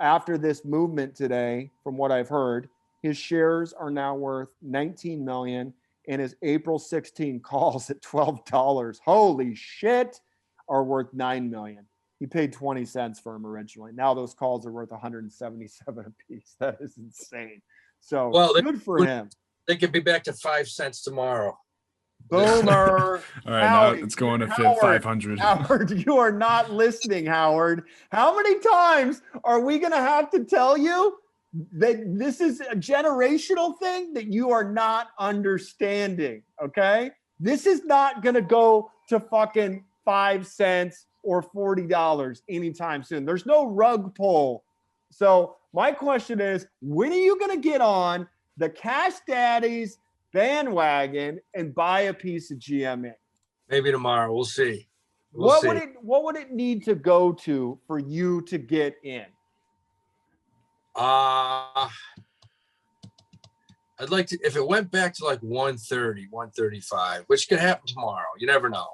after this movement today, from what I've heard, his shares are now worth $19 million and his April 16 calls at $12. Holy shit, are worth $9 million. He paid 20 cents for them originally. Now those calls are worth 177 a piece. That is insane. So good for him. They could be back to 5 cents tomorrow. Boomer. All right, Howie, now it's going to fit 500. Howard, you are not listening, Howard. How many times are we going to have to tell you that this is a generational thing that you are not understanding, okay? This is not going to go to fucking 5 cents or $40 anytime soon. There's no rug pull. So my question is, when are you going to get on the Cash Daddies bandwagon and buy a piece of GME? Maybe tomorrow. We'll see. What would it need to go to for you to get in? I'd like to, if it went back to like 130, 135, which could happen tomorrow. You never know.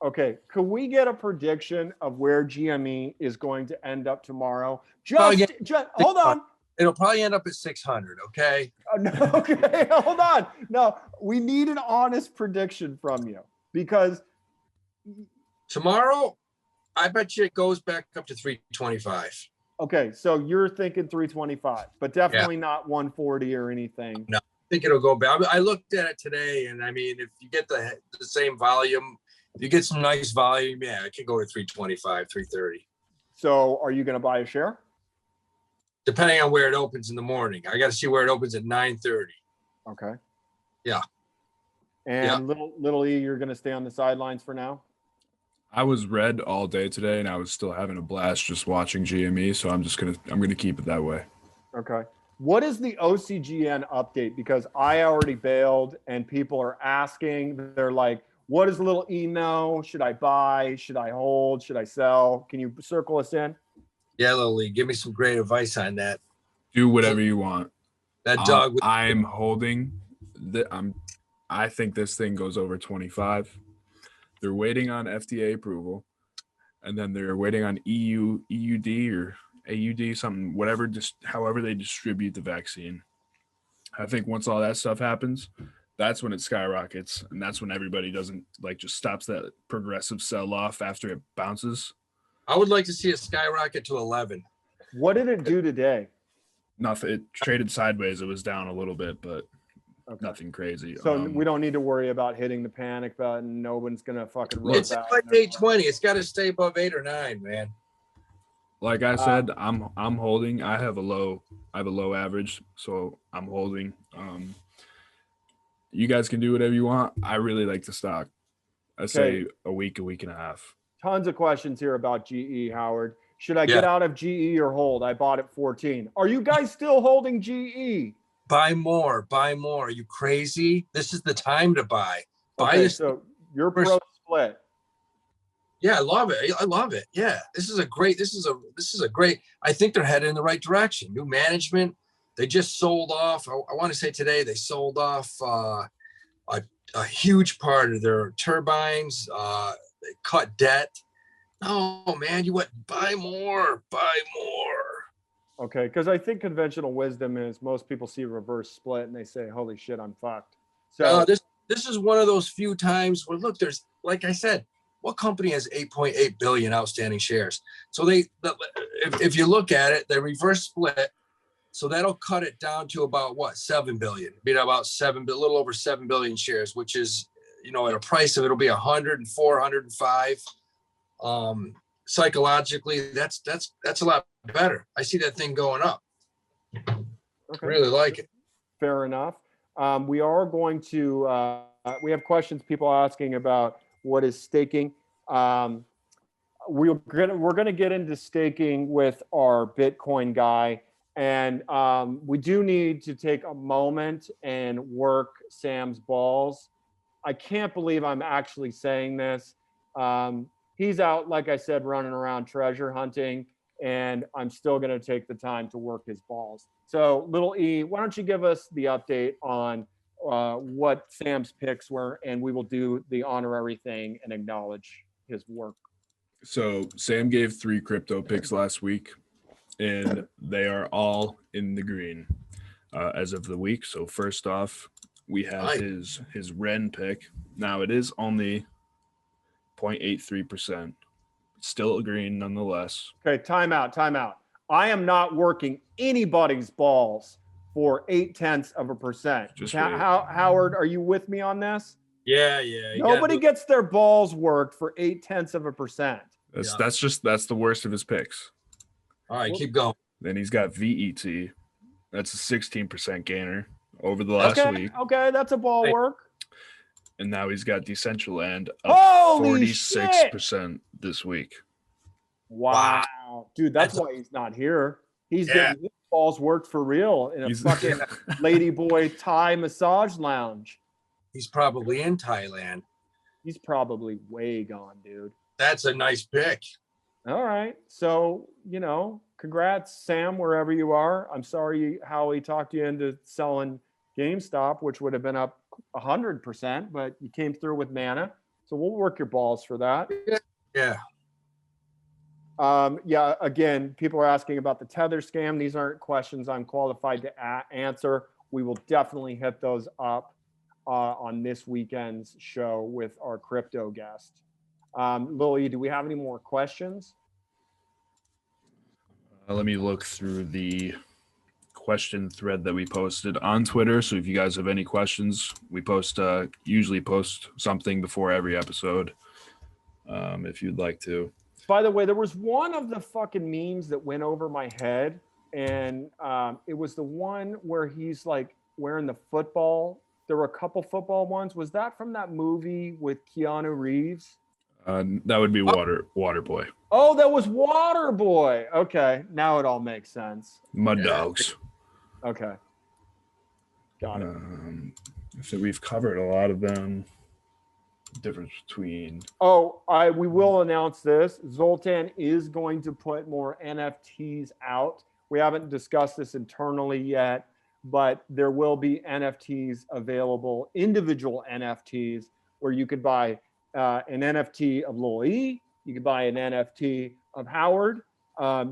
Okay, could we get a prediction of where GME is going to end up tomorrow? Just hold on. It'll probably end up at 600. Okay. Oh, no, okay, hold on. No, we need an honest prediction from you because Tomorrow, I bet you it goes back up to 325. okay, so you're thinking 325, but definitely not 140 or anything. No. I think it'll go back. I looked at it today, and I mean, if you get the same volume, if you get some nice volume, yeah, it could go to 325, 330. So are you going to buy a share? Depending on where it opens in the morning. I got to see where it opens at 9:30. Okay. Yeah. And little E, you're going to stay on the sidelines for now? I was red all day today, and I was still having a blast just watching GME. So I'm gonna keep it that way. Okay. What is the OCGN update? Because I already bailed, and people are asking. They're like, "What does little E know? Should I buy? Should I hold? Should I sell?" Can you circle us in? Yeah, Lily, give me some great advice on that. Do whatever you want. That dog. I'm holding. I think this thing goes over 25. They're waiting on FDA approval, and then they're waiting on EUD or AUD, something, whatever, just however they distribute the vaccine. I think once all that stuff happens, that's when it skyrockets, and that's when everybody doesn't just stops that progressive sell off after it bounces. I would like to see it skyrocket to 11. What did it do today? Nothing. It traded sideways. It was down a little bit, but Okay. nothing crazy. So we don't need to worry about hitting the panic button. No one's gonna fucking roll It's back. like 820. It's got to stay above 8 or 9, man. Like I said, I'm holding. I have a low average, so I'm holding. You guys can do whatever you want. I really like the stock. I say a week and a half. Tons of questions here about GE, Howard. Should I get out of GE or hold? I bought at 14. Are you guys still holding GE? Buy more. Buy more. Are you crazy? This is the time to buy. Buy Okay, this. so you're pro split. Yeah, I love it. I love it. Yeah, this is a great. I think they're headed in the right direction. New management. They just sold off. I want to say today they sold off a huge part of their turbines. They cut debt. Oh man, you want buy more. Okay, because I think conventional wisdom is most people see a reverse split and they say, "Holy shit, I'm fucked." So this is one of those few times where look, there's like I said, what company has 8.8 billion outstanding shares? So if you look at it, they reverse split. So that'll cut it down to about what 7 billion, about a little over 7 billion shares, which is at a price of it'll be 104, 105. Psychologically, that's a lot better. I see that thing going up. okay. Really like it. Fair enough. We are going to. We have questions. People asking about what is staking. We're gonna get into staking with our Bitcoin guy, and we do need to take a moment and work Sam's balls. I can't believe I'm actually saying this. He's out, like I said, running around treasure hunting, and I'm still going to take the time to work his balls. So, little E, why don't you give us the update on what Sam's picks were, and we will do the honorary thing and acknowledge his work. So Sam gave 3 crypto picks last week, and they are all in the green as of the week. So first off, we have his Ren pick. Now it is only 0.83%. Still green nonetheless. Okay, time out. I am not working anybody's balls for 0.8%. Just Howard, are you with me on this? Yeah. Nobody gets their balls worked for 0.8%. That's the worst of his picks. All right, keep going. Then he's got VET. That's a 16% gainer over the last week. Okay, that's a ball work. And now he's got Decentraland up Holy 46% this week. Wow. Dude, that's why he's not here. He's getting his balls worked for real in a fucking ladyboy Thai massage lounge. He's probably in Thailand. He's probably way gone, dude. That's a nice pick. All right. So, congrats, Sam, wherever you are. I'm sorry Howie talked you into selling GameStop, which would have been up 100%, but you came through with mana. So we'll work your balls for that. Yeah. Yeah, again, people are asking about the tether scam. These aren't questions I'm qualified to answer. We will definitely hit those up on this weekend's show with our crypto guest. Lily, do we have any more questions? Let me look through the question thread that we posted on Twitter. So if you guys have any questions, we usually post something before every episode. If you'd like to. By the way, there was one of the fucking memes that went over my head, and it was the one where he's like wearing the football. There were a couple football ones. Was that from that movie with Keanu Reeves? That would be Waterboy. Oh, that was Waterboy. Okay, now it all makes sense. Mud Dogs. Okay, got it. So we've covered a lot of them. Difference between. Oh, we will announce this. Zoltan is going to put more NFTs out. We haven't discussed this internally yet, but there will be NFTs available, individual NFTs, where you could buy an NFT of Lil E, you could buy an NFT of Howard,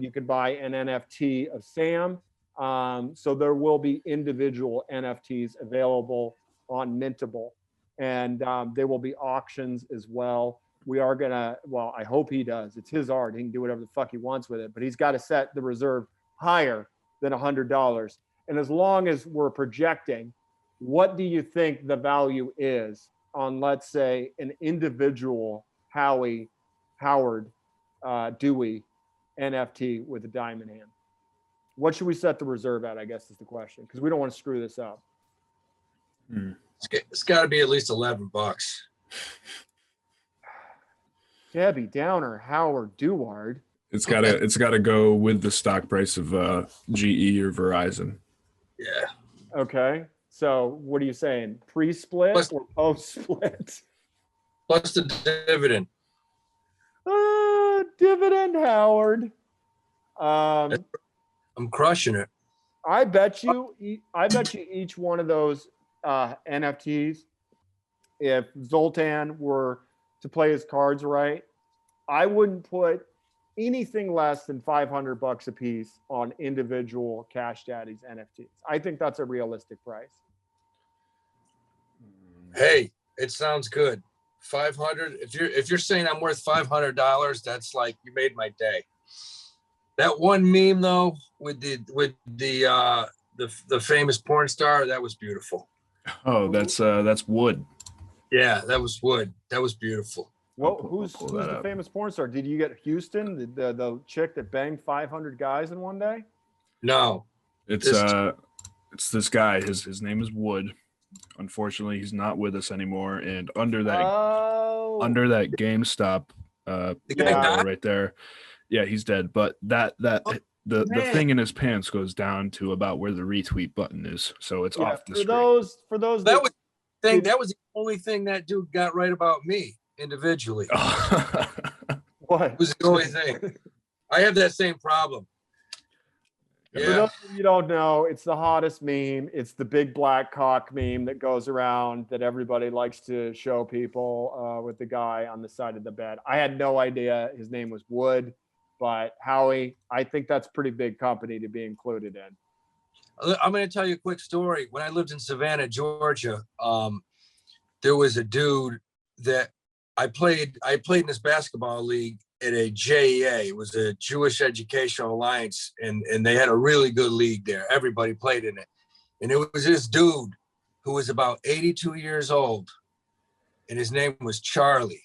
you could buy an NFT of Sam. So there will be individual NFTs available on Mintable. And there will be auctions as well. We are gonna, well, I hope he does. It's his art. He can do whatever the fuck he wants with it, but he's got to set the reserve higher than $100. And as long as we're projecting, what do you think the value is on, let's say, an individual Howie, Howard, Dewey NFT with a diamond hand? What should we set the reserve at, I guess is the question, because we don't want to screw this up. It's got to be at least $11. Debbie Downer, Howard Deward. It's gotta go with the stock price of GE or Verizon. Yeah. Okay. So what are you saying? Pre-split or post-split? Plus the dividend. Dividend, Howard. I'm crushing it. I bet you each one of those NFTs, if Zoltan were to play his cards right, I wouldn't put anything less than $500 a piece on individual Cash Daddies NFTs. I think that's a realistic price. Hey, it sounds good. 500. If you're saying I'm worth $500, that's like you made my day. That one meme though, with the famous porn star, that was beautiful. Oh, that's Wood. Yeah, that was Wood. That was beautiful. Well, who's the famous porn star? Did you get Houston, the chick that banged 500 guys in one day? No, it's this guy. His name is Wood. Unfortunately, he's not with us anymore. And under that GameStop guy right there, yeah, he's dead. But the thing in his pants goes down to about where the retweet button is, so it's off the screen. For those that was the only thing that dude got right about me individually. What? It was the only thing. I have that same problem. For those of you don't know, it's the hottest meme. It's the big black cock meme that goes around that everybody likes to show people with the guy on the side of the bed. I had no idea his name was Wood, but Howie, I think that's pretty big company to be included in. I'm going to tell you a quick story. When I lived in Savannah, Georgia, there was a dude that I played in this basketball league at a JEA. It was a Jewish Educational Alliance, and they had a really good league there. Everybody played in it. And it was this dude who was about 82 years old, and his name was Charlie.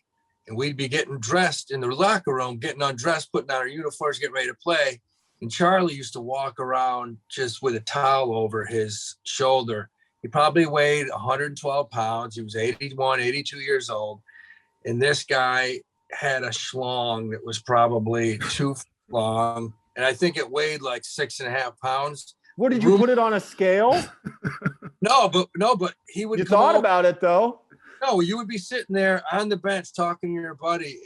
And we'd be getting dressed in the locker room, getting undressed, putting on our uniforms, getting ready to play. And Charlie used to walk around just with a towel over his shoulder. He probably weighed 112 pounds. He was 81, 82 years old. And this guy had a schlong that was probably 2 feet long. And I think it weighed like 6.5 pounds. What, did you put it on a scale? No, but he would. You thought about it though. No, you would be sitting there on the bench talking to your buddy,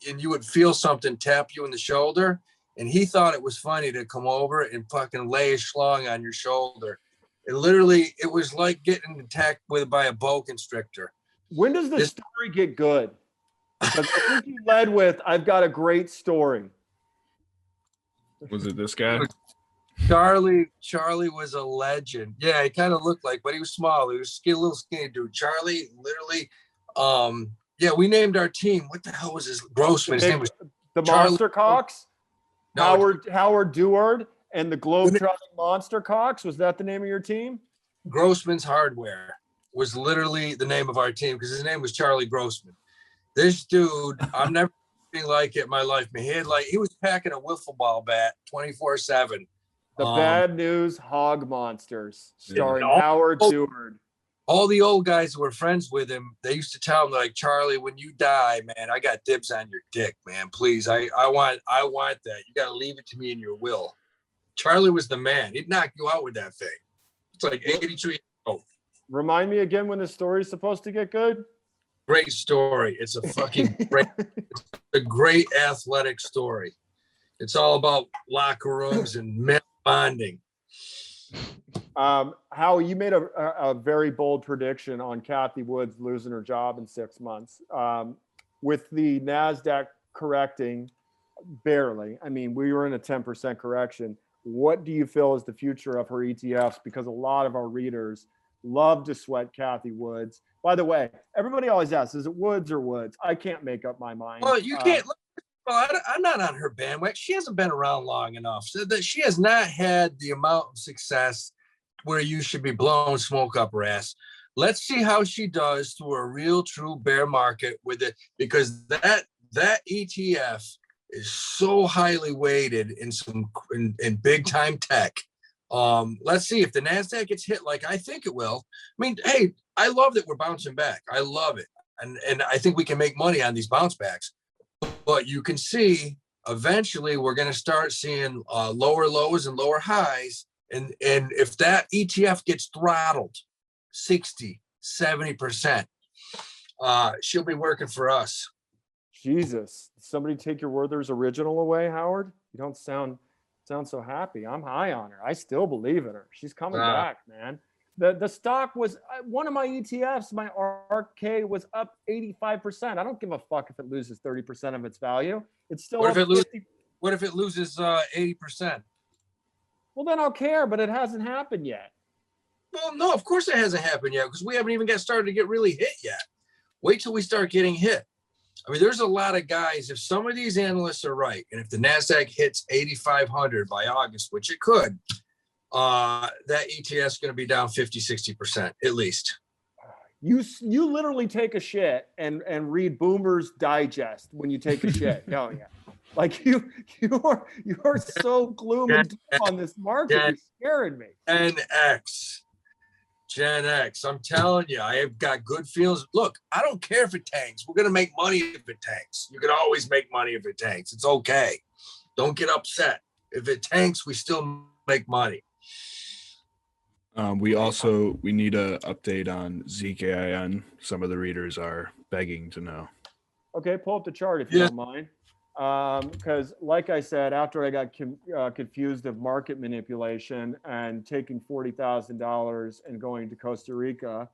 and you would feel something tap you in the shoulder. And he thought it was funny to come over and fucking lay a schlong on your shoulder. It was like getting attacked by a boa constrictor. When does the story get good? Because I think you led with, I've got a great story. Was it this guy? Charlie was a legend. Yeah, he kind of looked like, but he was small. He was a little skinny dude. Charlie, literally, yeah, we named our team. What the hell was his Grossman? His name was The Charlie- Monster Cocks? No, Howard Deward and the Globetrotting Monster Cocks. Was that the name of your team? Grossman's Hardware was literally the name of our team because his name was Charlie Grossman. This dude, I'm never seen like it in my life. Man, he was packing a wiffle ball bat 24/7. The Bad News Hog Monsters, starring Yeah. Howard Deward. All the old guys who were friends with him, they used to tell him, like, Charlie, when you die, man, I got dibs on your dick, man. Please, I want that. You got to leave it to me in your will. Charlie was the man. He'd knock you out with that thing. It's like 82 years old. Remind me again when the story's supposed to get good? Great story. It's a fucking great athletic story. It's all about locker rooms and men bonding. Howie, you made a very bold prediction on Kathy Woods losing her job in 6 months. With the NASDAQ correcting barely, I mean, we were in a 10% correction. What do you feel is the future of her ETFs? Because a lot of our readers love to sweat Kathy Woods. By the way, everybody always asks, is it Woods or Woods? I can't make up my mind. Well, you can't. I'm not on her bandwagon. She hasn't been around long enough, so that she has not had the amount of success where you should be blowing smoke up her ass. Let's see how she does through a real, true bear market with it, because that ETF is so highly weighted in big time tech. Let's see if the NASDAQ gets hit like I think it will. I mean, hey, I love that we're bouncing back. I love it, and I think we can make money on these bounce backs. But you can see eventually we're going to start seeing lower lows and lower highs. And if that ETF gets throttled 60, 70%, she'll be working for us. Jesus, did somebody take your Werther's original away, Howard? You don't sound so happy. I'm high on her. I still believe in her. She's coming back, man. The stock was one of my ETFs. My RK was up 85%. I don't give a fuck if it loses 30% of its value. It's still What up if it loses 80%? Well, then I'll care, but it hasn't happened yet. Well, no, of course it hasn't happened yet, because we haven't even got started to get really hit yet. Wait till we start getting hit. I mean, there's a lot of guys. If some of these analysts are right, and if the NASDAQ hits 8,500 by August, which it could, that ETF is going to be down 50, 60% at least. You literally take a shit and read Boomer's Digest when you take a shit, don't you? Like you are so gloom and doom on this market. You're scaring me. Gen X. I'm telling you, I have got good feelings. Look, I don't care if it tanks. We're gonna make money if it tanks. You can always make money if it tanks. It's okay. Don't get upset. If it tanks, we still make money. We need an update on ZKIN. Some of the readers are begging to know. Okay, pull up the chart if you don't mind. Because like I said, after I got confused of market manipulation and taking $40,000 and going to Costa Rica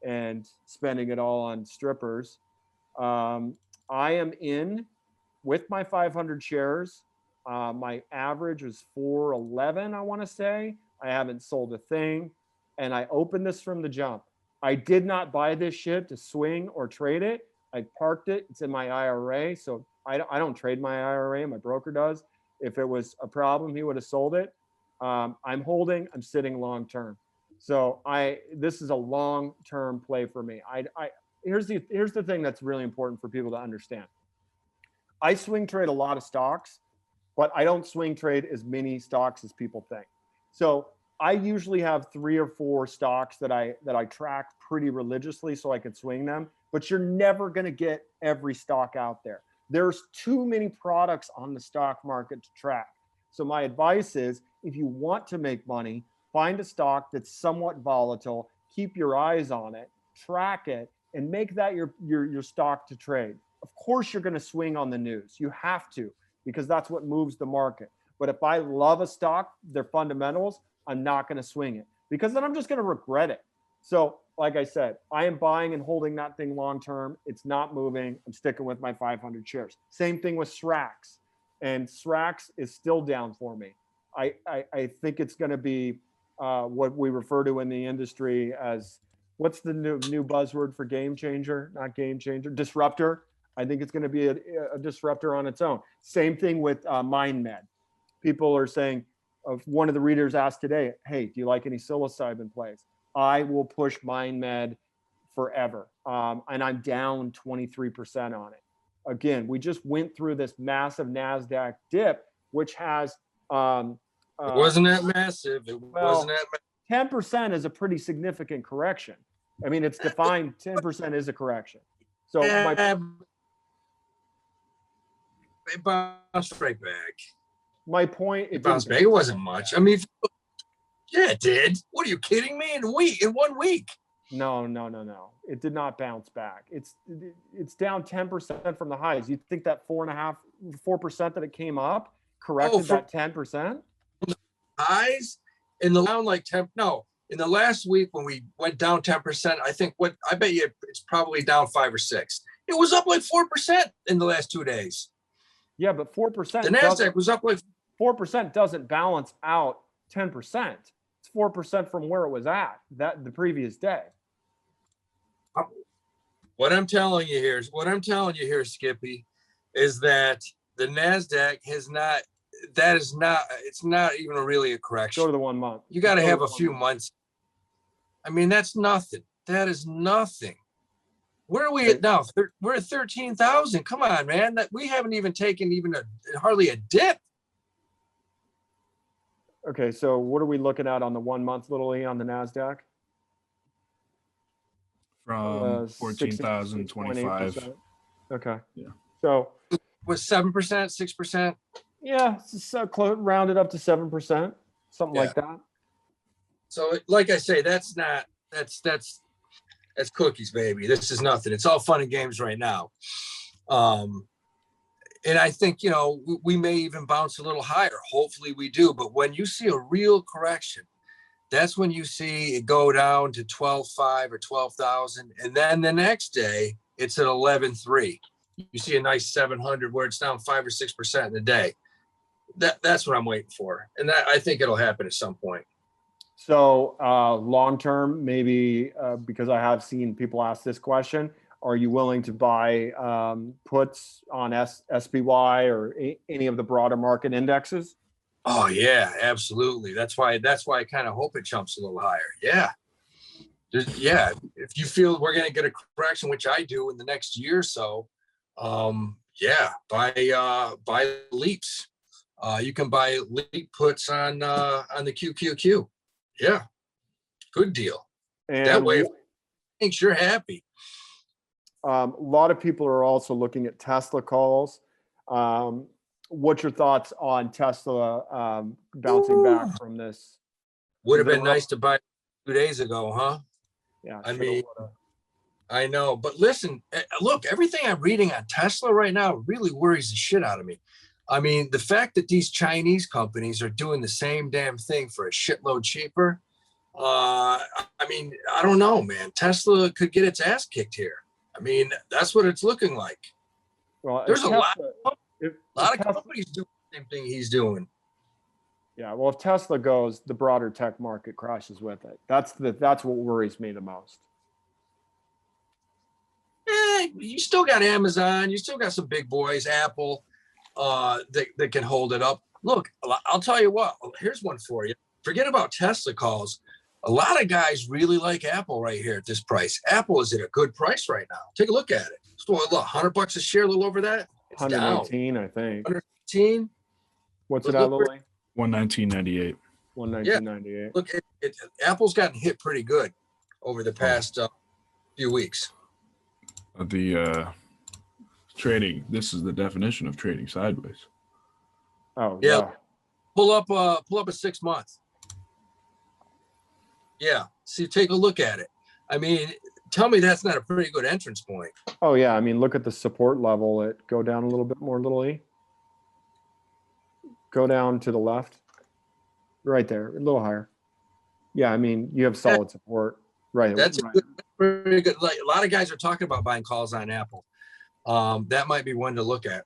and spending it all on strippers, I am in with my 500 shares. My average was 411, I want to say. I haven't sold a thing. And I opened this from the jump. I did not buy this shit to swing or trade it. I parked it. It's in my IRA. So I don't trade my IRA. My broker does. If it was a problem, he would have sold it. I'm holding. I'm sitting long term. So this is a long term play for me. Here's the thing that's really important for people to understand. I swing trade a lot of stocks, but I don't swing trade as many stocks as people think. So I usually have 3 or 4 stocks that I track pretty religiously so I can swing them, but you're never going to get every stock out there. There's too many products on the stock market to track. So my advice is, if you want to make money, find a stock that's somewhat volatile, keep your eyes on it, track it, and make that your stock to trade. Of course, you're going to swing on the news. You have to, because that's what moves the market. But if I love a stock, their fundamentals, I'm not going to swing it, because then I'm just going to regret it. So like I said, I am buying and holding that thing long term. It's not moving. I'm sticking with my 500 shares. Same thing with SRAX. and SRAX is still down for me. I think it's going to be what we refer to in the industry as, what's the new buzzword for game changer? Not game changer, disruptor. I think it's going to be a disruptor on its own. Same thing with MindMed. People are saying, one of the readers asked today, hey, do you like any psilocybin plays? I will push MindMed forever. And I'm down 23% on it. Again, we just went through this massive NASDAQ dip, which has It wasn't that massive. It wasn't that 10% is a pretty significant correction. I mean, it's defined 10% is a correction. So it bounced right back. my point, It bounced back. It wasn't much. I mean, yeah, it did. What are you kidding me? In 1 week. No. It did not bounce back. It's down 10% from the highs. You think that 4% that it came up corrected that 10%? Highs in the down like 10. No, in the last week when we went down 10%, I bet you it's probably down 5 or 6. It was up like 4% in the last 2 days. Yeah, but 4%. The NASDAQ was up like 4% doesn't balance out 10%. It's 4% from where it was at the previous day. What I'm telling you here, Skippy, is that the NASDAQ has not. It's not even really a correction. Go to the 1 month. You got to have a few months. I mean, that's nothing. That is nothing. Where are we at now? We're at 13,000. Come on, man. We haven't even taken hardly a dip. Okay, so what are we looking at on the 1 month, little E, on the NASDAQ? From 14,025. Okay. Yeah. So was 7%, 6%? Yeah, so close, rounded up to 7%, something like that. So, like I say, that's cookies, baby. This is nothing. It's all fun and games right now. And I think, we may even bounce a little higher. Hopefully we do. But when you see a real correction, that's when you see it go down to 12.5 or 12,000. And then the next day, it's at 11.3. You see a nice 700 where it's down 5 or 6% in a day. That's what I'm waiting for. And I think it'll happen at some point. So long term, maybe because I have seen people ask this question, are you willing to buy puts on SPY or any of the broader market indexes? Oh yeah, absolutely. That's why I kind of hope it jumps a little higher. Yeah. If you feel we're going to get a correction, which I do in the next year or so, buy leaps. You can buy leap puts on the QQQ. Yeah, good deal. And that way, thinks you're happy. A lot of people are also looking at Tesla calls. What's your thoughts on Tesla bouncing back from this? Would have been nice to buy 2 days ago, huh? Yeah. I know. But listen, look, everything I'm reading on Tesla right now really worries the shit out of me. I mean, the fact that these Chinese companies are doing the same damn thing for a shitload cheaper. I mean, I don't know, man. Tesla could get its ass kicked here. I mean, that's what it's looking like. Well, there's a lot of companies doing the same thing he's doing. Yeah, well, if Tesla goes, the broader tech market crashes with it. That's what worries me the most. You still got Amazon. You still got some big boys, Apple, that can hold it up. Look, I'll tell you what. Here's one for you. Forget about Tesla calls. A lot of guys really like Apple right here at this price. Apple is at a good price right now. Take a look at it. So, look, $100 a share, a little over that. It's 118, down. I think. 118. What's it at, Lily? 119.98. 119.98. Look, Apple's gotten hit pretty good over the past few weeks. The trading. This is the definition of trading sideways. Oh yeah. Pull up a 6 month. Yeah. See, take a look at it. I mean, tell me that's not a pretty good entrance point. Oh yeah. I mean, look at the support level. It go down a little bit more, little E. Go down to the left. Right there, a little higher. Yeah, I mean, you have solid support. Right. That's right. Pretty good. Like a lot of guys are talking about buying calls on Apple. That might be one to look at.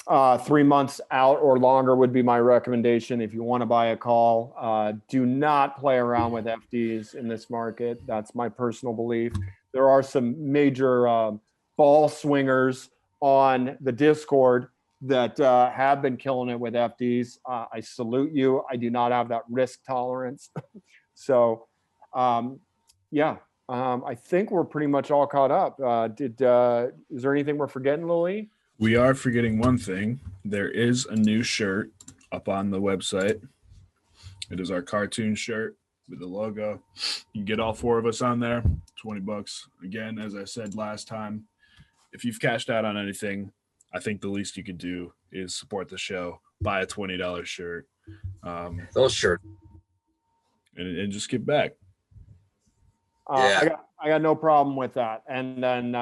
3 months out or longer would be my recommendation. If you want to buy a call, do not play around with FDs in this market. That's my personal belief. There are some major ball swingers on the Discord that have been killing it with FDs. I salute you. I do not have that risk tolerance. So, yeah, I think we're pretty much all caught up. Is there anything we're forgetting, Lily? We are forgetting one thing. There is a new shirt up on the website. It is our cartoon shirt with the logo. You can get all 4 of us on there, $20. Again, as I said last time, if you've cashed out on anything, I think the least you could do is support the show, buy a $20 shirt. Those shirts. And just give back. Yeah. I got no problem with that. And then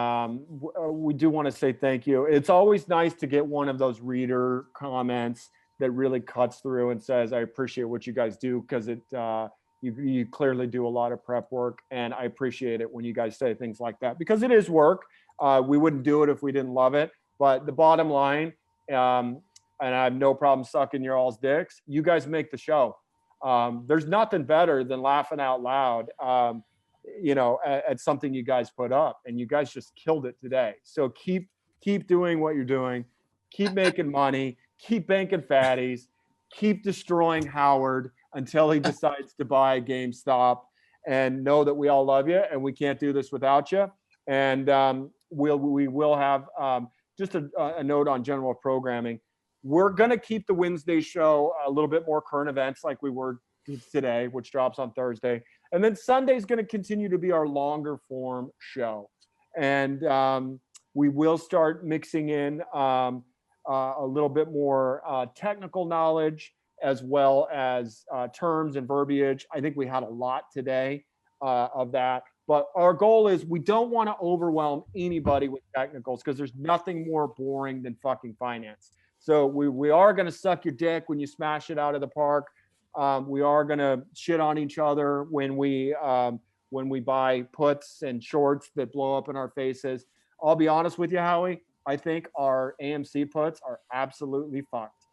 we do want to say thank you. It's always nice to get one of those reader comments that really cuts through and says, I appreciate what you guys do, because you clearly do a lot of prep work. And I appreciate it when you guys say things like that, because it is work. We wouldn't do it if we didn't love it. But the bottom line, and I have no problem sucking your all's dicks, you guys make the show. There's nothing better than laughing out loud. At something you guys put up, and you guys just killed it today. So keep doing what you're doing, keep making money, keep banking fatties, keep destroying Howard until he decides to buy GameStop, and know that we all love you and we can't do this without you. And we will have just a note on general programming. We're going to keep the Wednesday show a little bit more current events like we were today, which drops on Thursday. And then Sunday is going to continue to be our longer form show. And we will start mixing in a little bit more technical knowledge, as well as terms and verbiage. I think we had a lot today of that. But our goal is we don't want to overwhelm anybody with technicals, because there's nothing more boring than fucking finance. So we are going to suck your dick when you smash it out of the park. We are going to shit on each other when we buy puts and shorts that blow up in our faces. I'll be honest with you, Howie. I think our AMC puts are absolutely fucked.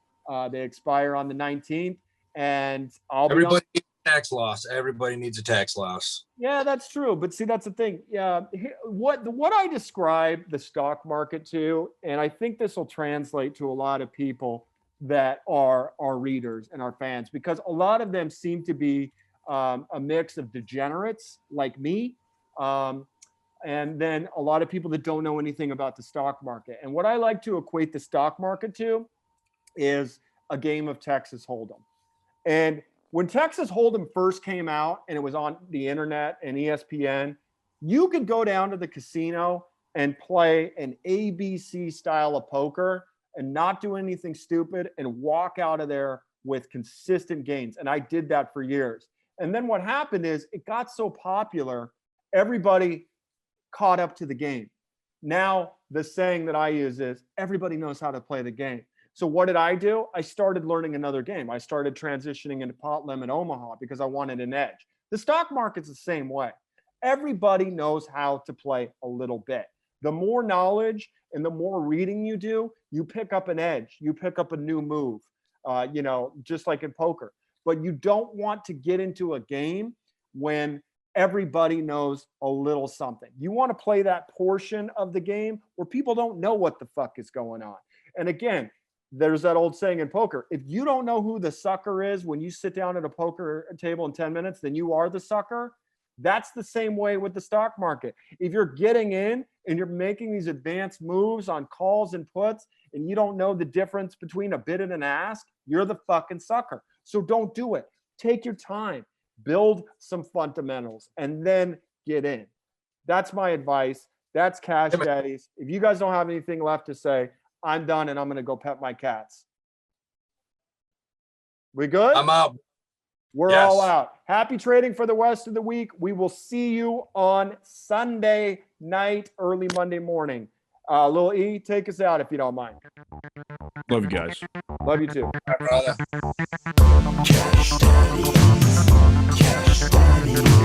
They expire on the 19th, and Everybody needs a tax loss. Everybody needs a tax loss. Yeah, that's true. But see, that's the thing. Yeah, what I describe the stock market to, and I think this will translate to a lot of people that are our readers and our fans, because a lot of them seem to be a mix of degenerates like me, and then a lot of people that don't know anything about the stock market. And what I like to equate the stock market to is a game of Texas Hold'em. And when Texas Hold'em first came out and it was on the internet and ESPN, you could go down to the casino and play an ABC style of poker and not do anything stupid and walk out of there with consistent gains. And I did that for years. And then what happened is it got so popular, everybody caught up to the game. Now, the saying that I use is everybody knows how to play the game. So what did I do? I started learning another game. I started transitioning into pot limit Omaha because I wanted an edge. The stock market's the same way. Everybody knows how to play a little bit. The more knowledge and the more reading you do, you pick up an edge. You pick up a new move, just like in poker. But you don't want to get into a game when everybody knows a little something. You want to play that portion of the game where people don't know what the fuck is going on. And again, there's that old saying in poker, if you don't know who the sucker is when you sit down at a poker table in 10 minutes, then you are the sucker. That's the same way with the stock market. If you're getting in and you're making these advanced moves on calls and puts, and you don't know the difference between a bid and an ask, you're the fucking sucker. So don't do it. Take your time, build some fundamentals, and then get in. That's my advice. That's Cash Daddies. If you guys don't have anything left to say, I'm done and I'm going to go pet my cats. We good? I'm out. We're Yes. all out. Happy trading for the rest of the week. We will see you on Sunday night, early Monday morning. Lil E, take us out if you don't mind. Love you guys. Love you too. Brother. Cash Daddies. Cash Daddies.